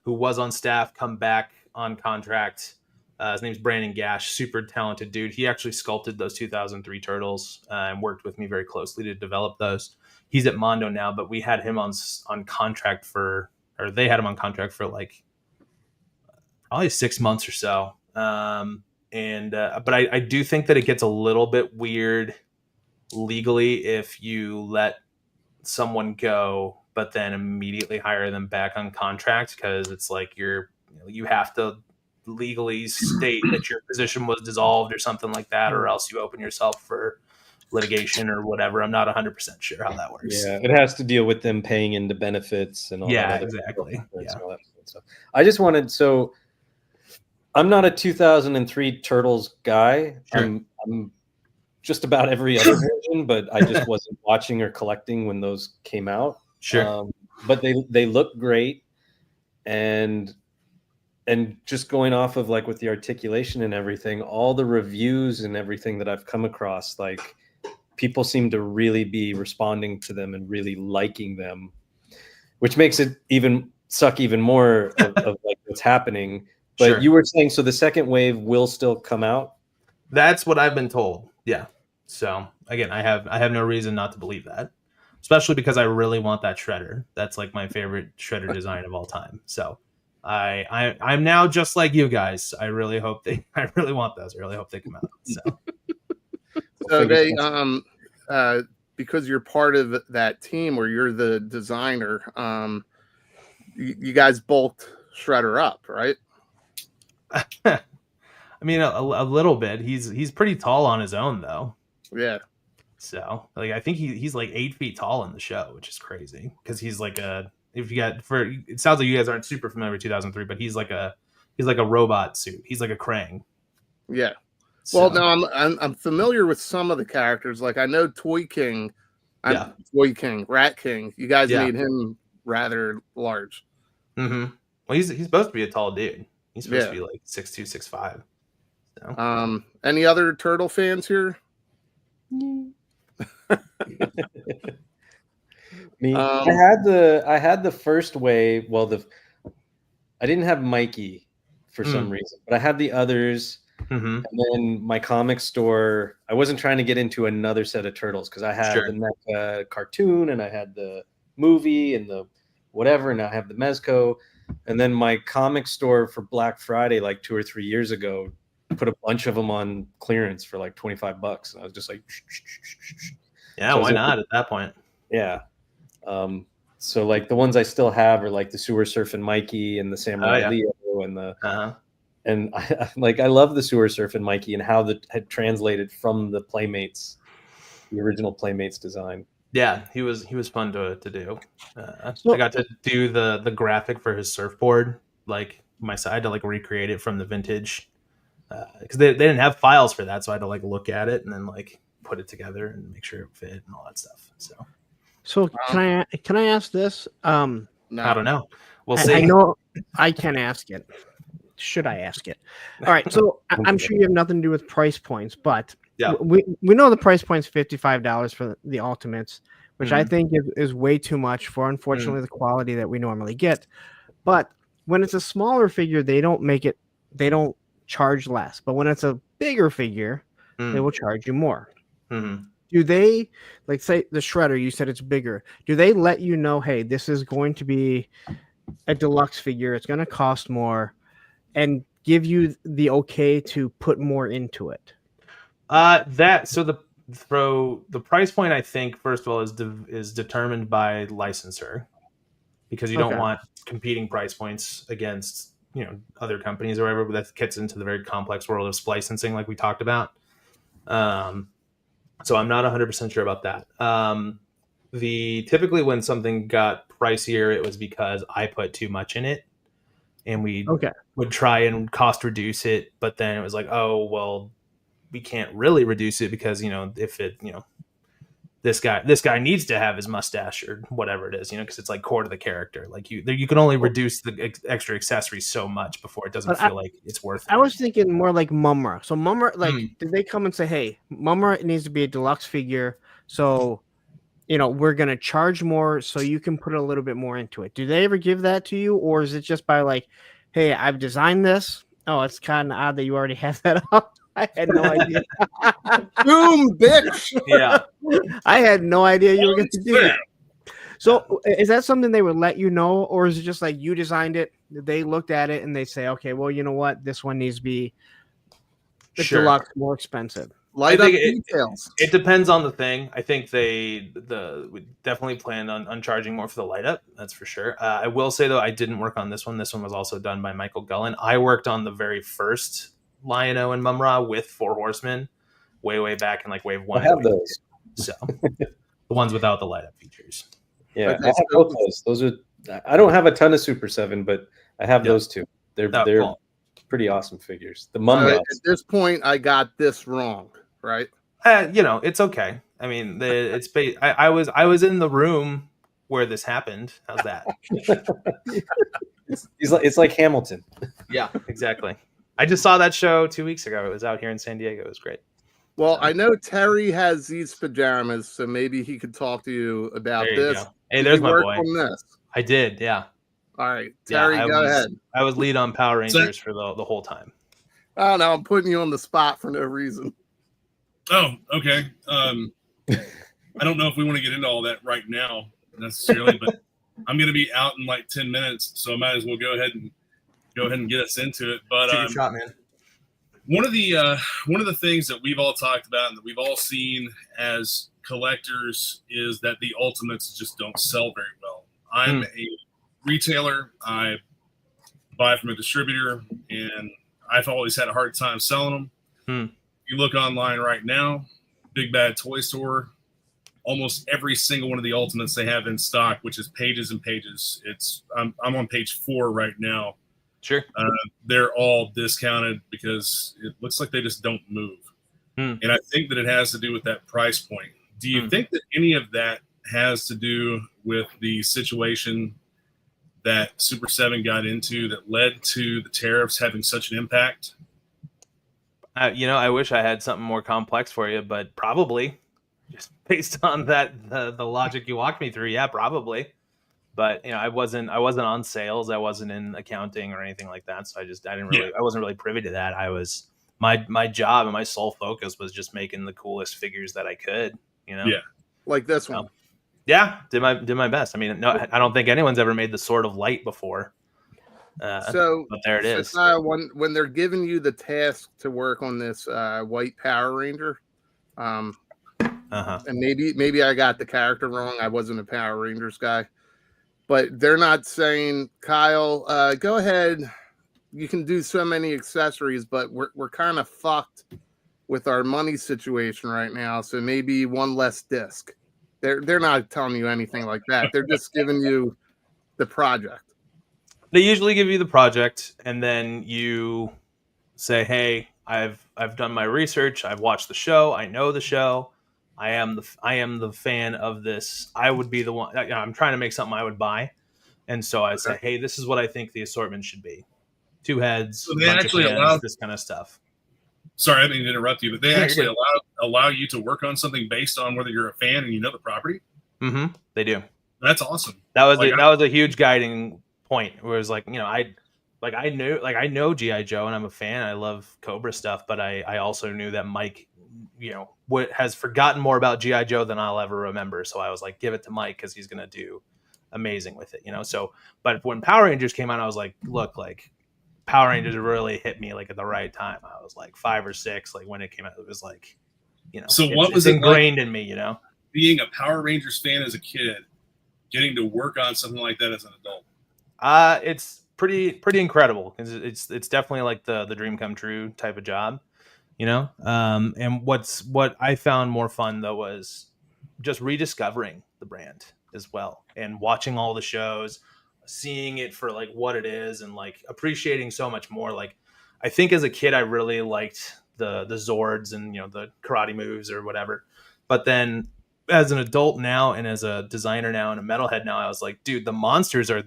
[SPEAKER 1] who was on staff come back on contract. His name's Brandon Gash, super talented dude. He actually sculpted those 2003 turtles and worked with me very closely to develop those. He's at Mondo now, but we had him on contract they had him on contract for like probably 6 months or so. But I do think that it gets a little bit weird legally if you let someone go, but then immediately hire them back on contract, because it's like you have to legally state that your position was dissolved or something like that, or else you open yourself for litigation or whatever. I'm not 100% sure how that works.
[SPEAKER 3] Yeah, it has to deal with them paying into benefits and all that.
[SPEAKER 1] Exactly.
[SPEAKER 3] Yeah. All that stuff. I just wanted, so I'm not a 2003 Turtles guy.
[SPEAKER 1] Sure.
[SPEAKER 3] I'm just about every other version, but I just wasn't watching or collecting when those came out.
[SPEAKER 1] Sure.
[SPEAKER 3] But they look great, and just going off of like with the articulation and everything, all the reviews and everything that I've come across, like people seem to really be responding to them and really liking them, which makes it suck even more of like what's happening. But
[SPEAKER 1] Sure.
[SPEAKER 3] you were saying, so the second wave will still come out?
[SPEAKER 1] That's what I've been told. Yeah. So again, I have no reason not to believe that, especially because I really want that shredder. That's like my favorite shredder design of all time. So I'm now just like you guys. I really want those. I really hope they come out. So
[SPEAKER 2] So they because you're part of that team or you're the designer, you guys bulked Shredder up, right?
[SPEAKER 1] I mean, a little bit. He's pretty tall on his own, though.
[SPEAKER 2] Yeah.
[SPEAKER 1] So, like, I think he's like 8 feet tall in the show, which is crazy because he's like it sounds like you guys aren't super familiar with 2003, but he's like a robot suit. He's like a Krang.
[SPEAKER 2] Yeah.
[SPEAKER 1] So,
[SPEAKER 2] Well, no, I'm familiar with some of the characters. Like I know Toy King, Toy King, Rat King. You guys made him rather large.
[SPEAKER 1] Mm-hmm. Well, he's supposed to be a tall dude. He's supposed to be like 6'2", 6'5". So.
[SPEAKER 2] Any other turtle fans here?
[SPEAKER 3] Me, I had the first wave. Well, I didn't have Mikey for some reason, but I had the others.
[SPEAKER 1] Mm-hmm.
[SPEAKER 3] And then my comic store, I wasn't trying to get into another set of turtles because I had the NECA cartoon and I had the movie and the whatever, and I have the Mezco. And then my comic store for Black Friday, like 2 or 3 years ago, put a bunch of them on clearance for like $25. And I was just like,
[SPEAKER 1] yeah, so why not at that point?
[SPEAKER 3] Yeah. So like the ones I still have are like the Sewer Surfing Mikey and the Samurai Leo and the and I love the Sewer Surfing Mikey and how that had translated from the Playmates, the original Playmates design.
[SPEAKER 1] Yeah, he was fun to do. I got to do the graphic for his surfboard, like my side to like recreate it from the vintage, because they didn't have files for that, so I had to like look at it and then like put it together and make sure it fit and all that stuff.
[SPEAKER 4] So can I ask this?
[SPEAKER 2] No.
[SPEAKER 1] I don't know. We'll see.
[SPEAKER 4] I know I can ask it. Should I ask it? All right. So I'm sure you have nothing to do with price points, but we know the price point's $55 for the Ultimates, which I think is way too much for, unfortunately, the quality that we normally get. But when it's a smaller figure, they don't charge less. But when it's a bigger figure, they will charge you more.
[SPEAKER 1] Mm-hmm.
[SPEAKER 4] Do they, like, say the Shredder, you said it's bigger. Do they let you know, hey, this is going to be a deluxe figure, it's going to cost more, and give you the okay to put more into it?
[SPEAKER 1] The price point, I think, first of all, is determined by licensor, because you don't want competing price points against other companies or whatever. That gets into the very complex world of licensing, like we talked about. So I'm not 100% sure about that. Typically when something got pricier, it was because I put too much in it, and we would try and cost reduce it, but then it was like, oh well, we can't really reduce it because if it this guy needs to have his mustache or whatever it is, because it's like core to the character. Like you can only reduce the extra accessories so much before it doesn't feel like it's worth it.
[SPEAKER 4] I was thinking more like Mumra. So Mumra, like, did they come and say, hey, Mumra needs to be a deluxe figure, so we're gonna charge more so you can put a little bit more into it? Do they ever give that to you, or is it just by like, hey, I've designed this? Oh, it's kind of odd that you already have that up. I had no idea.
[SPEAKER 2] Boom, bitch.
[SPEAKER 1] Yeah.
[SPEAKER 4] I had no idea you were going to do that. So is that something they would let you know, or is it just like you designed it, they looked at it, and they say, okay, well, you know what? This one needs to be deluxe, more expensive.
[SPEAKER 2] Light up details.
[SPEAKER 1] It depends on the thing. I think we definitely planned on charging more for the light up. That's for sure. I will say, though, I didn't work on this one. This one was also done by Michael Gullen. I worked on the very first Lion-O and Mumra with 4 Horsemen way back in like wave 1.
[SPEAKER 3] I have those.
[SPEAKER 1] So the ones without the light up features.
[SPEAKER 3] Yeah, I have both those. Those are. I don't have a ton of Super 7, but I have those two. They're
[SPEAKER 1] cool.
[SPEAKER 3] Pretty awesome figures. The Mumra.
[SPEAKER 2] At this point, I got this wrong, right?
[SPEAKER 1] It's okay. I mean, I was in the room where this happened. How's that?
[SPEAKER 3] It's like Hamilton.
[SPEAKER 1] Yeah, exactly. I just saw that show 2 weeks ago. It was out here in San Diego. It was great.
[SPEAKER 2] Well, I know Terry has these pajamas, so maybe he could talk to you about
[SPEAKER 1] There you
[SPEAKER 2] this.
[SPEAKER 1] go. Hey,
[SPEAKER 2] Did
[SPEAKER 1] there's
[SPEAKER 2] you
[SPEAKER 1] my
[SPEAKER 2] work
[SPEAKER 1] boy.
[SPEAKER 2] on this?
[SPEAKER 1] I did. Yeah.
[SPEAKER 2] All right,
[SPEAKER 1] Yeah,
[SPEAKER 2] Terry, go ahead.
[SPEAKER 1] I was lead on Power Rangers for the whole time.
[SPEAKER 2] I don't know. I'm putting you on the spot for no reason.
[SPEAKER 5] Oh, okay. I don't know if we want to get into all that right now necessarily, but I'm going to be out in like 10 minutes, so I might as well go ahead and get us into it. But
[SPEAKER 1] Shoot your shot, man.
[SPEAKER 5] one of the things that we've all talked about and that we've all seen as collectors is that the ultimates just don't sell very well. I'm a retailer. I buy from a distributor, and I've always had a hard time selling them. You look online right now, Big Bad Toy Store, almost every single one of the ultimates they have in stock, which is pages and pages. I'm on page 4 right now.
[SPEAKER 1] Sure.
[SPEAKER 5] They're all discounted because it looks like they just don't move. And I think that it has to do with that price point. Do you think that any of that has to do with the situation that Super 7 got into that led to the tariffs having such an impact?
[SPEAKER 1] I wish I had something more complex for you, but probably just based on that the logic you walked me through, yeah, probably. But I wasn't on sales, I wasn't in accounting or anything like that, so I wasn't really privy to that. I was my job and my sole focus was just making the coolest figures that I could.
[SPEAKER 5] Yeah,
[SPEAKER 2] like this one.
[SPEAKER 1] Yeah, did my best. I mean, no, I don't think anyone's ever made the Sword of Light before. But there it is.
[SPEAKER 2] When they're giving you the task to work on this white Power Ranger, and maybe I got the character wrong. I wasn't a Power Rangers guy, but they're not saying, Kyle, go ahead. You can do so many accessories, but we're kind of fucked with our money situation right now. So maybe one less disc. They're not telling you anything like that. They're just giving you the project.
[SPEAKER 1] They usually give you the project, and then you say, "Hey, I've done my research. I've watched the show. I know the show. I am the fan of this. I would be the one. I'm trying to make something I would buy." And so I say, "Hey, this is what I think the assortment should be: 2 heads,
[SPEAKER 5] so they actually allow
[SPEAKER 1] this kind of stuff."
[SPEAKER 5] Sorry, I didn't mean to interrupt you, but they actually allow you to work on something based on whether you're a fan and you know the property.
[SPEAKER 1] They do.
[SPEAKER 5] That's awesome.
[SPEAKER 1] That was a huge guiding point. Where it was like, I know G.I. Joe and I'm a fan. I love Cobra stuff, but I also knew that Mike, has forgotten more about G.I. Joe than I'll ever remember. So I was like, give it to Mike because he's gonna do amazing with it, So, but when Power Rangers came out, I was like, look, like Power Rangers really hit me like at the right time. I was like 5 or 6, like when it came out. It was like,
[SPEAKER 5] So what was
[SPEAKER 1] it ingrained in me,
[SPEAKER 5] being a Power Rangers fan as a kid, getting to work on something like that as an adult?
[SPEAKER 1] It's pretty incredible because it's definitely like the dream come true type of job, And what I found more fun though was just rediscovering the brand as well and watching all the shows, seeing it for like what it is and like appreciating so much more. Like I think as a kid I really liked the Zords and the karate moves or whatever, but then as an adult now and as a designer now and a metalhead now, I was like, dude, the monsters are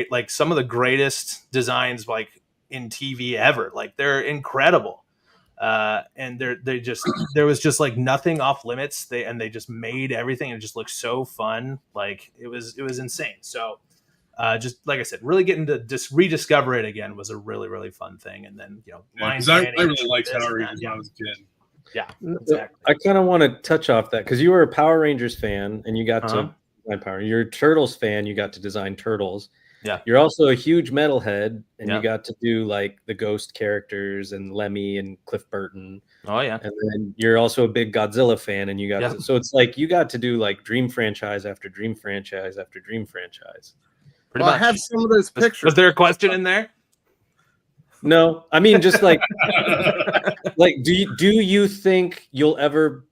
[SPEAKER 1] like some of the greatest designs like in TV ever. Like they're incredible. And there was just like nothing off limits. They just made everything and it just looked so fun. Like it was insane. So just like I said, really getting to just rediscover it again was a really, really fun thing. And then,
[SPEAKER 5] because I really liked Power Rangers when I was a kid.
[SPEAKER 1] Yeah, exactly.
[SPEAKER 3] I kind of want to touch off that because you were a Power Rangers fan and you got to design Power. You're a Turtles fan. You got to design Turtles.
[SPEAKER 1] Yeah.
[SPEAKER 3] You're also a huge metalhead and you got to do like the Ghost characters and Lemmy and Cliff Burton.
[SPEAKER 1] Oh yeah.
[SPEAKER 3] And then you're also a big Godzilla fan and you got to, so it's like you got to do like Dream franchise after Dream franchise after Dream franchise.
[SPEAKER 2] Pretty much. I have some of those pictures.
[SPEAKER 1] Was there a question in there?
[SPEAKER 3] No, I mean just like like do you think you'll ever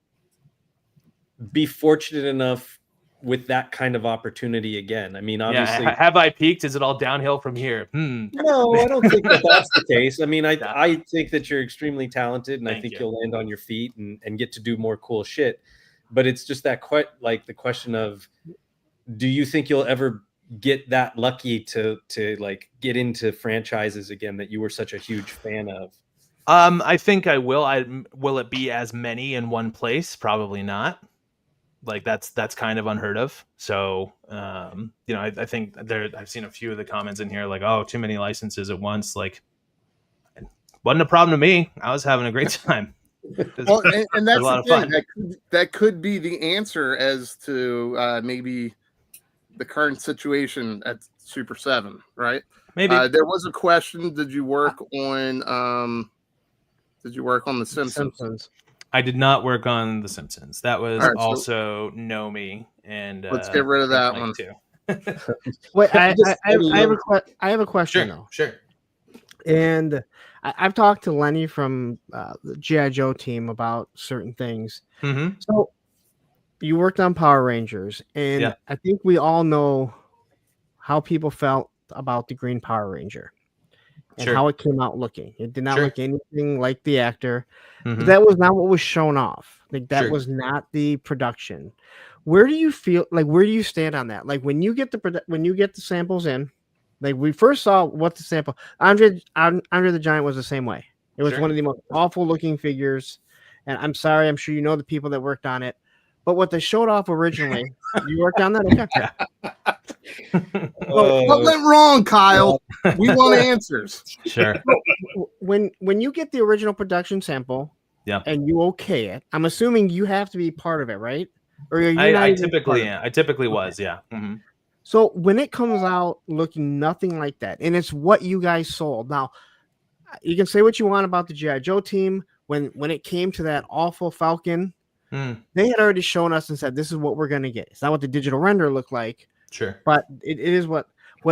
[SPEAKER 3] be fortunate enough with that kind of opportunity again. I mean,
[SPEAKER 1] Yeah,
[SPEAKER 3] obviously,
[SPEAKER 1] have I peaked? Is it all downhill from here?
[SPEAKER 3] no, I don't think that that's the case. I mean, I
[SPEAKER 1] Yeah.
[SPEAKER 3] think that you're extremely talented, and I
[SPEAKER 1] Thank
[SPEAKER 3] think
[SPEAKER 1] you.
[SPEAKER 3] you'll land on your feet and get to do more cool shit. But it's just that like the question of, do you think you'll ever get that lucky to like get into franchises again that you were such a huge fan of?
[SPEAKER 1] I think I will. Will it be as many in one place? Probably not. Like that's kind of unheard of. So you know, I think I've seen a few of the comments in here like, oh, too many licenses at once. Like, wasn't a problem to me. I was having a great time.
[SPEAKER 2] Well, and that's
[SPEAKER 1] a lot
[SPEAKER 2] the
[SPEAKER 1] of
[SPEAKER 2] thing.
[SPEAKER 1] fun.
[SPEAKER 2] That could be the answer as to maybe the current situation at Super 7, right?
[SPEAKER 1] Maybe.
[SPEAKER 2] There was a question. Did you work on The Simpsons?
[SPEAKER 1] I did not work on The Simpsons. That was
[SPEAKER 2] All right,
[SPEAKER 1] also Know Me, and
[SPEAKER 2] let's get rid of that one.
[SPEAKER 1] too.
[SPEAKER 4] Wait, I have a question though.
[SPEAKER 1] Sure.
[SPEAKER 4] And I've talked to Lenny from the G.I. Joe team about certain things.
[SPEAKER 1] Mm-hmm.
[SPEAKER 4] So you worked on Power Rangers, and
[SPEAKER 1] Yeah.
[SPEAKER 4] I think we all know how people felt about the Green Power Ranger and how it came out looking. It did not look anything like the actor.
[SPEAKER 1] Mm-hmm.
[SPEAKER 4] But that was not what was shown off. Like that was not the production. Where do you feel like? Where do you stand on that? Like when you get the samples in, like we first saw what the sample. Andre the Giant was the same way. It was one of the most awful looking figures, and I'm sorry. I'm sure you know the people that worked on it. But what they showed off originally, you worked on that. Okay.
[SPEAKER 2] What went wrong, Kyle? We want answers.
[SPEAKER 1] Sure.
[SPEAKER 4] When you get the original production sample, and you okay it, I'm assuming you have to be part of it, right? Or
[SPEAKER 1] I typically was, yeah. Mm-hmm.
[SPEAKER 4] So when it comes out looking nothing like that, and it's what you guys sold. Now, you can say what you want about the G.I. Joe team. When it came to that awful Falcon, they had already shown us and said, this is what we're going to get. It's not what the digital render looked like.
[SPEAKER 1] Sure.
[SPEAKER 4] But it is what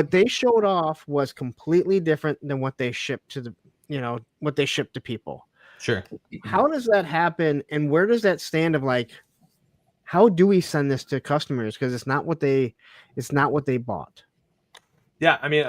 [SPEAKER 4] they showed off was completely different than what they shipped to to people.
[SPEAKER 1] Sure.
[SPEAKER 4] How does that happen? And where does that stand of like, how do we send this to customers? Because it's not what they bought.
[SPEAKER 1] Yeah. I mean,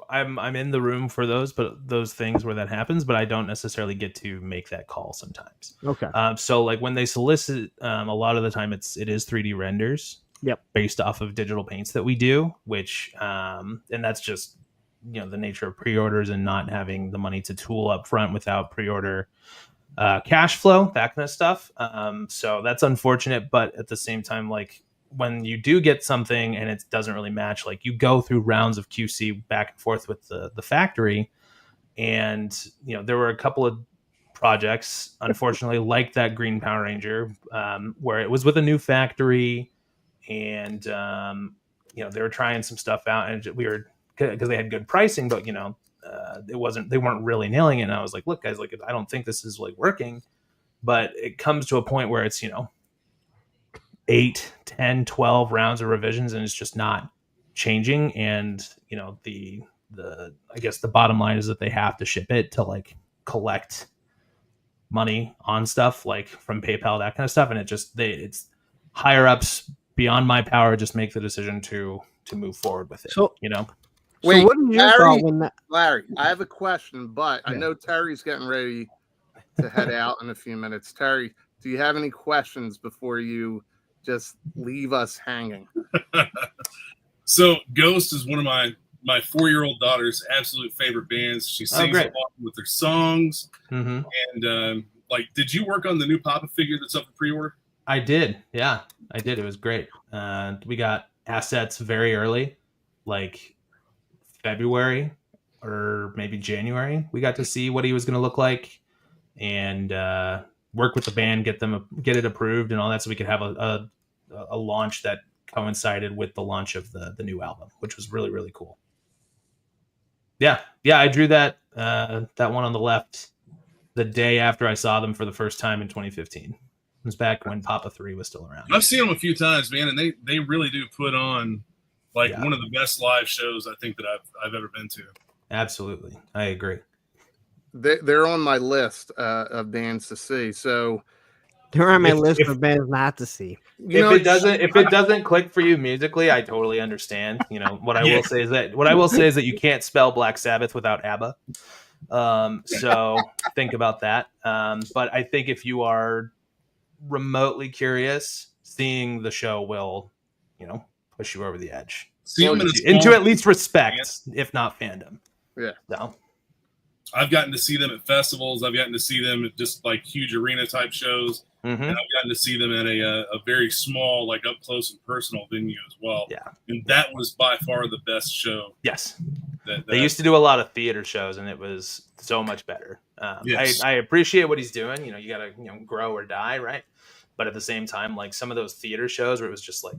[SPEAKER 1] I'm in the room for those things where that happens, but I don't necessarily get to make that call sometimes.
[SPEAKER 4] Okay.
[SPEAKER 1] So like when they solicit, a lot of the time it is 3D renders.
[SPEAKER 4] Yep.
[SPEAKER 1] Based off of digital paints that we do, which and that's just the nature of pre-orders and not having the money to tool up front without pre-order cash flow, that kind of stuff. So that's unfortunate, but at the same time, like when you do get something and it doesn't really match, like you go through rounds of QC back and forth with the factory, and there were a couple of projects, unfortunately, like that Green Power Ranger, where it was with a new factory. And they were trying some stuff out, and we were, because they had good pricing, but they weren't really nailing it. And I was like, look guys, like I don't think this is like working. But it comes to a point where it's 8, 10, 12 rounds of revisions, and it's just not changing. And the I guess the bottom line is that they have to ship it to like collect money on stuff like from PayPal, that kind of stuff, and it's higher ups beyond my power just make the decision to move forward with it.
[SPEAKER 4] So
[SPEAKER 2] wait,
[SPEAKER 4] so what is your thought when that?
[SPEAKER 2] Larry, I have a question, but I know Terry's getting ready to head out in a few minutes. Terry, do you have any questions before you just leave us hanging?
[SPEAKER 5] So Ghost is one of my 4-year-old daughter's absolute favorite bands. She sings along with their songs.
[SPEAKER 1] Mm-hmm.
[SPEAKER 5] And did you work on the new Papa figure that's up for pre-order?
[SPEAKER 1] I did. Yeah, I did. It was great. We got assets very early, like February or maybe January. We got to see what he was going to look like and work with the band, get it approved and all that, so we could have a launch that coincided with the launch of the new album, which was really, really cool. Yeah. I drew that one on the left the day after I saw them for the first time in 2015. It was back when Papa 3 was still around.
[SPEAKER 5] I've seen them a few times, man, and they really do put on one of the best live shows I think that I've ever been to.
[SPEAKER 1] Absolutely. I agree.
[SPEAKER 2] They're on my list of bands to see. So
[SPEAKER 4] They're on my
[SPEAKER 1] If-
[SPEAKER 4] list
[SPEAKER 1] if-
[SPEAKER 4] of bands not to see.
[SPEAKER 2] You know,
[SPEAKER 1] if it doesn't click for you musically, I totally understand. What I will say is that you can't spell Black Sabbath without ABBA. So think about that. But I think if you are remotely curious, seeing the show will, push you over the edge
[SPEAKER 5] See them in a
[SPEAKER 1] into
[SPEAKER 5] small-
[SPEAKER 1] at least respect, if not fandom.
[SPEAKER 2] Yeah.
[SPEAKER 1] So
[SPEAKER 5] I've gotten to see them at festivals. I've gotten to see them at just like huge arena type shows.
[SPEAKER 1] mhm.
[SPEAKER 5] And I've gotten to see them at a very small, like up close and personal venue as well.
[SPEAKER 1] Yeah.
[SPEAKER 5] And that was by far the best show.
[SPEAKER 1] Yes.
[SPEAKER 5] That
[SPEAKER 1] They used to do a lot of theater shows, and it was so much better.
[SPEAKER 5] Yes.
[SPEAKER 1] I appreciate what he's doing. You got to grow or die, right? But at the same time, like some of those theater shows where it was just like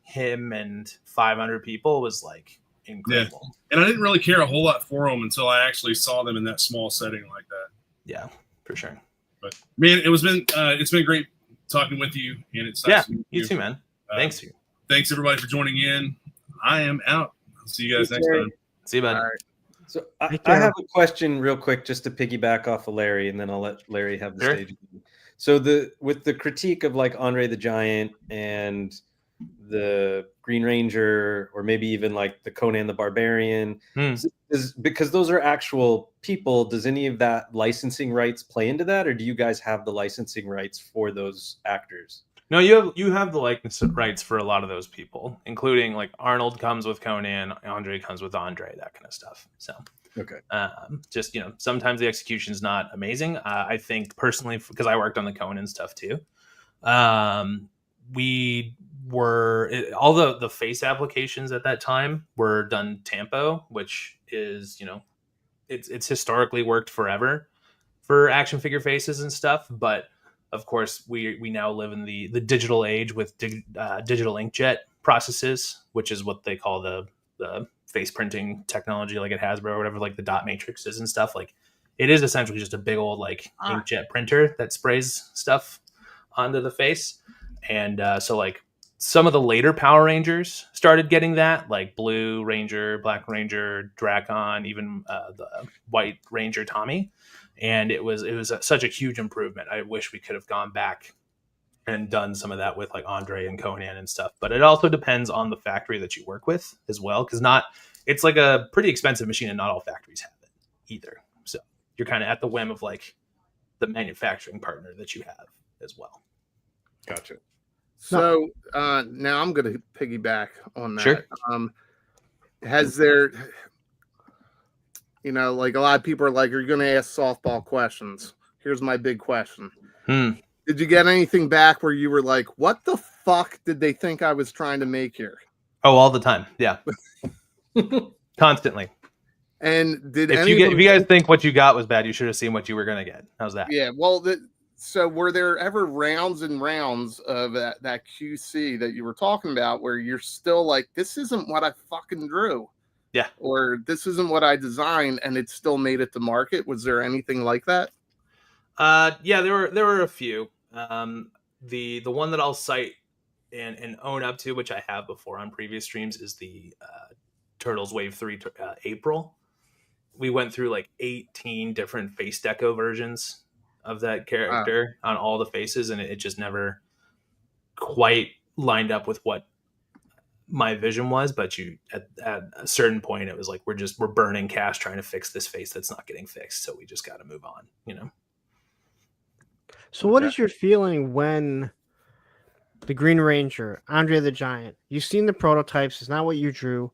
[SPEAKER 1] him and 500 people was like incredible.
[SPEAKER 5] And I didn't really care a whole lot for them until I actually saw them in that small setting like that.
[SPEAKER 1] Yeah, for sure.
[SPEAKER 5] But man, it's been great talking with you, and it's nice to meet
[SPEAKER 1] You too, man. Thanks.
[SPEAKER 5] Thanks everybody for joining in. I am out. I'll see you guys next time.
[SPEAKER 1] See you, bud.
[SPEAKER 2] All right.
[SPEAKER 3] So I have a question real quick just to piggyback off of Larry, and then I'll let Larry have the
[SPEAKER 1] Sure.
[SPEAKER 3] stage. So with the critique of like Andre the Giant and the Green Ranger, or maybe even like the Conan the Barbarian, is because those are actual people. Does any of that licensing rights play into that, or do you guys have the licensing rights for those actors?
[SPEAKER 1] No, you have the likeness rights for a lot of those people, including like Arnold comes with Conan, Andre comes with Andre, that kind of stuff. So
[SPEAKER 3] Okay.
[SPEAKER 1] just sometimes the execution's not amazing. I think personally, because I worked on the Conan stuff too. We were all the face applications at that time were done Tampo, which is it's historically worked forever for action figure faces and stuff, but of course, we now live in the digital age with digital inkjet processes, which is what they call the face printing technology, like at Hasbro or whatever, like the dot matrices and stuff. Like it is essentially just a big old like inkjet printer that sprays stuff onto the face. And so like some of the later Power Rangers started getting that, like Blue Ranger, Black Ranger, Dracon, even the White Ranger Tommy. And it was such a huge improvement. I wish we could have gone back and done some of that with like Andre and Conan and stuff. But it also depends on the factory that you work with as well, because it's like a pretty expensive machine, and not all factories have it either. So you're kind of at the whim of like the manufacturing partner that you have as well.
[SPEAKER 3] Gotcha.
[SPEAKER 2] So now I'm going to piggyback on that.
[SPEAKER 1] Sure.
[SPEAKER 2] Has there, like a lot of people are like, are you going to ask softball questions? Here's my big question. Did you get anything back where you were like, what the fuck did they think I was trying to make here?
[SPEAKER 1] Oh, all the time. Yeah. Constantly.
[SPEAKER 2] And did
[SPEAKER 1] if you guys think what you got was bad, you should have seen what you were going to get. How's that?
[SPEAKER 2] Yeah. Well, so were there ever rounds and rounds of that QC that you were talking about where you're still like, this isn't what I fucking drew?
[SPEAKER 1] Yeah.
[SPEAKER 2] Or this isn't what I designed, and it still made it to market? Was there anything like that?
[SPEAKER 1] Yeah, there were a few. The one that I'll cite and own up to, which I have before on previous streams, is the Turtles Wave 3 April. We went through like 18 different face deco versions of that character on all the faces, and it just never quite lined up with what my vision was. But at a certain point, it was like we're burning cash trying to fix this face that's not getting fixed, so we just got to move on.
[SPEAKER 4] So what is your feeling when the Green Ranger, Andre the Giant, you've seen the prototypes, it's not what you drew,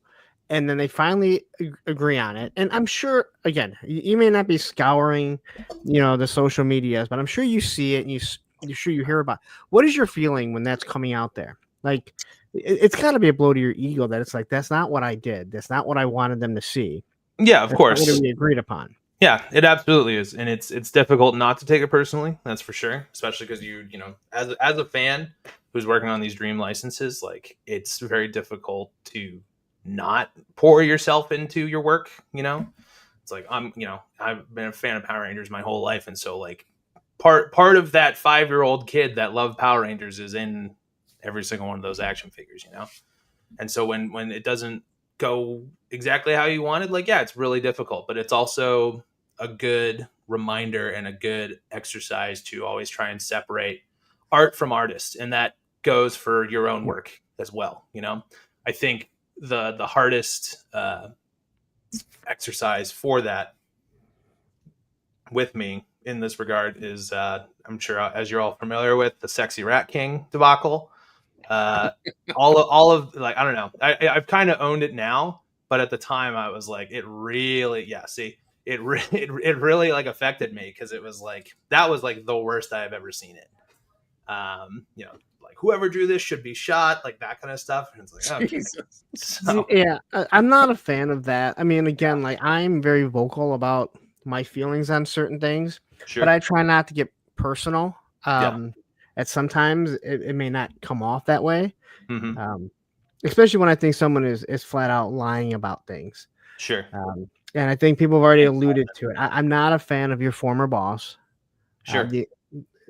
[SPEAKER 4] and then they finally agree on it? And I'm sure, again, you may not be scouring, the social medias, but I'm sure you see it and you're sure you hear about it. What is your feeling when that's coming out there? Like, it's got to be a blow to your ego that it's like, that's not what I did. That's not what I wanted them to see.
[SPEAKER 1] Yeah, of course.
[SPEAKER 4] What we agreed upon.
[SPEAKER 1] Yeah, it absolutely is, and it's difficult not to take it personally. That's for sure, especially because you as a fan who's working on these dream licenses, like it's very difficult to not pour yourself into your work. It's like I've been a fan of Power Rangers my whole life, and so like part of that 5-year-old kid that loved Power Rangers is in every single one of those action figures. And so when it doesn't go exactly how you wanted, like, yeah, it's really difficult, but it's also a good reminder and a good exercise to always try and separate art from artists, and that goes for your own work as well. I think the hardest exercise for that with me in this regard is I'm sure, as you're all familiar with, the Sexy Rat King debacle. All of like, I don't know, I've kind of owned it now, but at the time I was like, it really, it really like affected me, because it was like, that was like the worst I've ever seen it. Like, whoever drew this should be shot, like that kind of stuff. And it's like, okay. So,
[SPEAKER 4] Yeah, I'm not a fan of that. I mean, again, like, I'm very vocal about my feelings on certain things,
[SPEAKER 1] sure.
[SPEAKER 4] but I try not to get personal.
[SPEAKER 1] Yeah.
[SPEAKER 4] At sometimes it may not come off that way.
[SPEAKER 1] Mhm.
[SPEAKER 4] Especially when I think someone is flat out lying about things.
[SPEAKER 1] Sure.
[SPEAKER 4] And I think people have already alluded to it. I'm not a fan of your former boss.
[SPEAKER 1] Sure.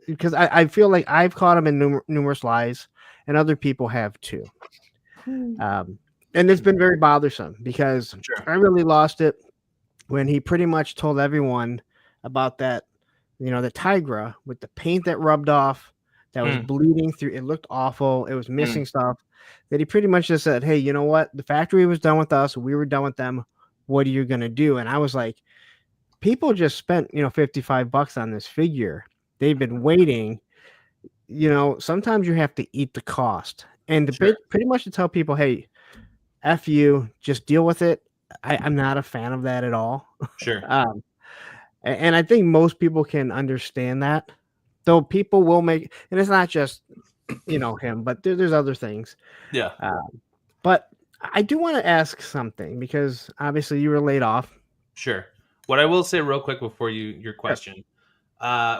[SPEAKER 4] Because I feel like I've caught him in numerous lies, and other people have too. And it's been very bothersome, because
[SPEAKER 1] Sure.
[SPEAKER 4] I really lost it when he pretty much told everyone about that, the Tigra with the paint that rubbed off, that was bleeding through. It looked awful. It was missing stuff. That he pretty much just said, hey, you know what? The factory was done with us. We were done with them. What are you going to do? And I was like, people just spent, $55 on this figure. They've been waiting. Sometimes you have to eat the cost. And pretty much to tell people, hey, F you, just deal with it. I'm not a fan of that at all.
[SPEAKER 1] Sure.
[SPEAKER 4] And I think most people can understand that, though people will make, and it's not just, him, but there's other things.
[SPEAKER 1] Yeah.
[SPEAKER 4] But I do want to ask something, because obviously you were laid off.
[SPEAKER 1] Sure. What I will say real quick before your question,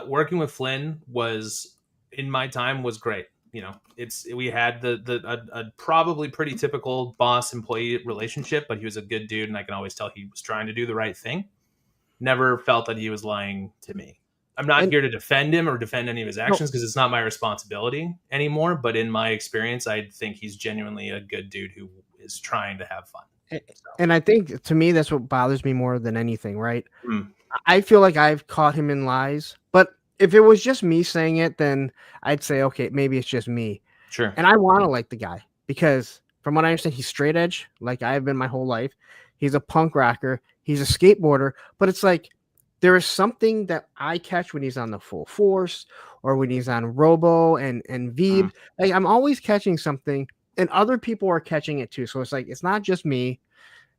[SPEAKER 1] working with Flynn was, in my time, was great. We had a probably pretty typical boss employee relationship, but he was a good dude, and I can always tell he was trying to do the right thing. Never felt that he was lying to me. I'm not here to defend him or defend any of his actions, because it's not my responsibility anymore. But in my experience, I think he's genuinely a good dude who is trying to have fun.
[SPEAKER 4] And I think, to me, that's what bothers me more than anything, right? I feel like I've caught him in lies, but if it was just me saying it, then I'd say, okay, maybe it's just me.
[SPEAKER 1] Sure.
[SPEAKER 4] And I want to like the guy, because from what I understand, he's straight edge, like I have been my whole life. He's a punk rocker. He's a skateboarder, but it's like, there is something that I catch when he's on the Full Force, or when he's on Robo and Veeb. Like, I'm always catching something, and other people are catching it too. So it's like, it's not just me.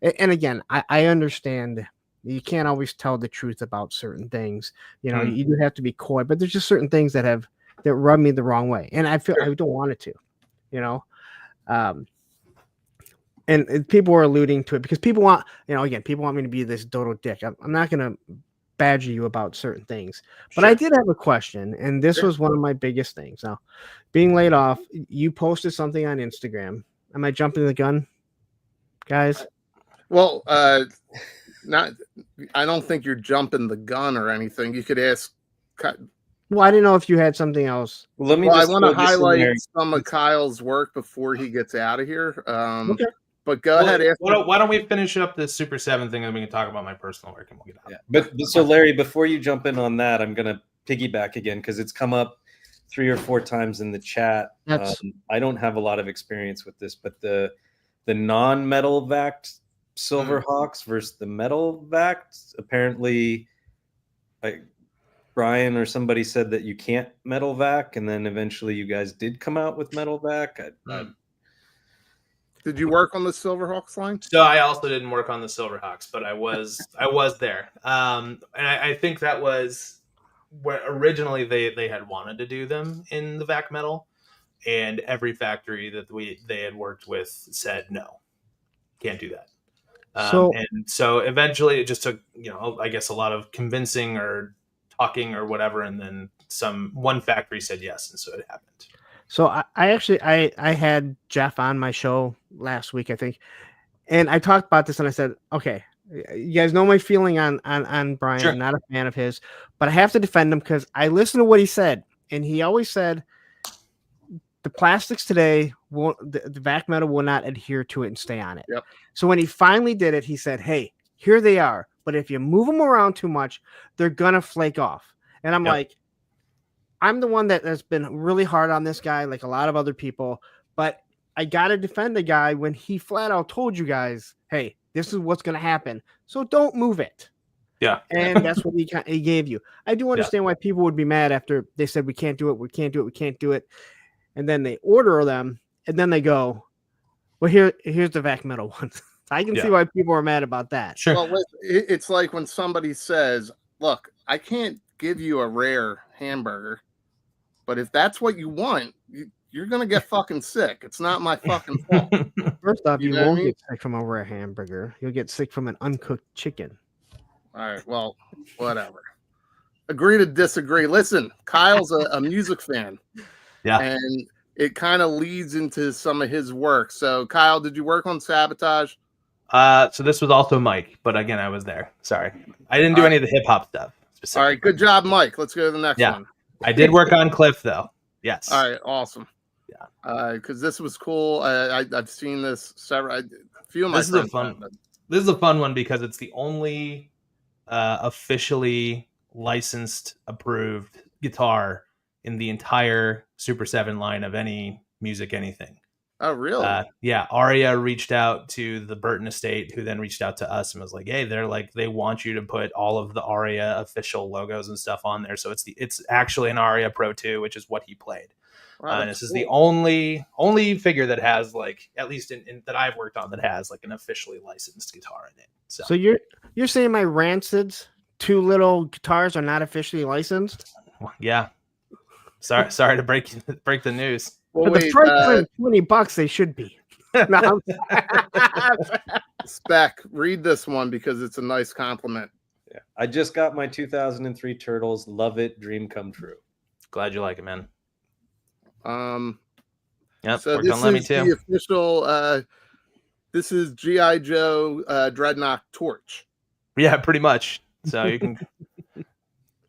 [SPEAKER 4] And again, I understand you can't always tell the truth about certain things. You do have to be coy, but there's just certain things that rub me the wrong way, and I feel I don't want it to. And people are alluding to it, because people want, people want me to be this dodo dick. I'm not going to badger you about certain things, but I did have a question, and this was one of my biggest things. Now, being laid off, you posted something on Instagram. Am I jumping the gun, guys?
[SPEAKER 2] Well, not. I don't think you're jumping the gun or anything. You could ask.
[SPEAKER 4] Well, I didn't know if you had something else.
[SPEAKER 2] Well, I want to highlight some of Kyle's work before he gets out of here.
[SPEAKER 4] Okay.
[SPEAKER 2] But go ahead.
[SPEAKER 1] Why don't we finish up this Super 7 thing, and we can talk about my personal work, and we'll get out.
[SPEAKER 3] Yeah. But so, Larry, before you jump in on that, I'm going to piggyback again, because it's come up 3 or 4 times in the chat. I don't have a lot of experience with this, but the non-metal vac Silverhawks versus the metal vac, apparently, Brian or somebody said that you can't metal vac, and then eventually you guys did come out with metal vac.
[SPEAKER 2] Did you work on the Silverhawks line?
[SPEAKER 1] So I also didn't work on the Silverhawks, but I was there. And I think that was where originally they had wanted to do them in the vac metal, and every factory that they had worked with said no, can't do that. So eventually it just took, I guess a lot of convincing or talking or whatever, and then one factory said yes, and so it happened.
[SPEAKER 4] So I had Jeff on my show last week, I think, and I talked about this, and I said, okay, you guys know my feeling on Brian.
[SPEAKER 1] Sure.
[SPEAKER 4] I'm not a fan of his, but I have to defend him, because I listened to what he said, and he always said the plastics today the vac metal will not adhere to it and stay on it.
[SPEAKER 2] Yep.
[SPEAKER 4] So when he finally did it, he said, hey, here they are, but if you move them around too much, they're gonna flake off. And I'm like, I'm the one that has been really hard on this guy, like a lot of other people, but I got to defend the guy when he flat out told you guys, hey, this is what's going to happen. So don't move it.
[SPEAKER 1] Yeah.
[SPEAKER 4] And that's what he gave you. I do understand why people would be mad after they said, we can't do it. We can't do it. We can't do it. And then they order them and then they go, well, here's the vac metal ones. I can see why people are mad about that.
[SPEAKER 1] Sure.
[SPEAKER 2] Well, it's like when somebody says, look, I can't give you a rare hamburger, but if that's what you want, you're going to get fucking sick. It's not my fucking fault.
[SPEAKER 4] First off, you won't get sick from a rare hamburger. You'll get sick from an uncooked chicken.
[SPEAKER 2] All right, well, whatever. Agree to disagree. Listen, Kyle's a music fan.
[SPEAKER 1] Yeah.
[SPEAKER 2] And it kind of leads into some of his work. So, Kyle, did you work on Sabotage?
[SPEAKER 1] So this was also Mike, but again, I was there. Sorry. I didn't do any of the hip hop stuff.
[SPEAKER 2] All right, good job, Mike. Let's go to the next one.
[SPEAKER 1] I did work on Cliff, though. Yes.
[SPEAKER 2] All right, awesome.
[SPEAKER 1] Yeah.
[SPEAKER 2] Because this was cool. I've seen this several. A few of my
[SPEAKER 1] This is
[SPEAKER 2] friends
[SPEAKER 1] a fun. This is a fun one because it's the only officially licensed, approved guitar in the entire Super 7 line of any music, anything.
[SPEAKER 2] Oh, really?
[SPEAKER 1] Yeah. Aria reached out to the Burton estate, who then reached out to us and was like, hey, they want you to put all of the Aria official logos and stuff on there. So it's actually an Aria Pro 2, which is what he played.
[SPEAKER 2] Wow,
[SPEAKER 1] and this is the only figure that has, like, at least in that I've worked on, that has like an officially licensed guitar in it. So
[SPEAKER 4] you're saying my Rancid's 2 little guitars are not officially licensed?
[SPEAKER 1] Yeah. Sorry to break the news.
[SPEAKER 4] Well, the price $20, they should be.
[SPEAKER 2] Spec, read this one because it's a nice compliment.
[SPEAKER 3] Yeah, I just got my 2003 Turtles. Love it. Dream come true.
[SPEAKER 1] Glad you like it, man.
[SPEAKER 2] Yep. So this is the official. This is G.I. Joe Dreadnought Torch.
[SPEAKER 1] Yeah, pretty much. So you can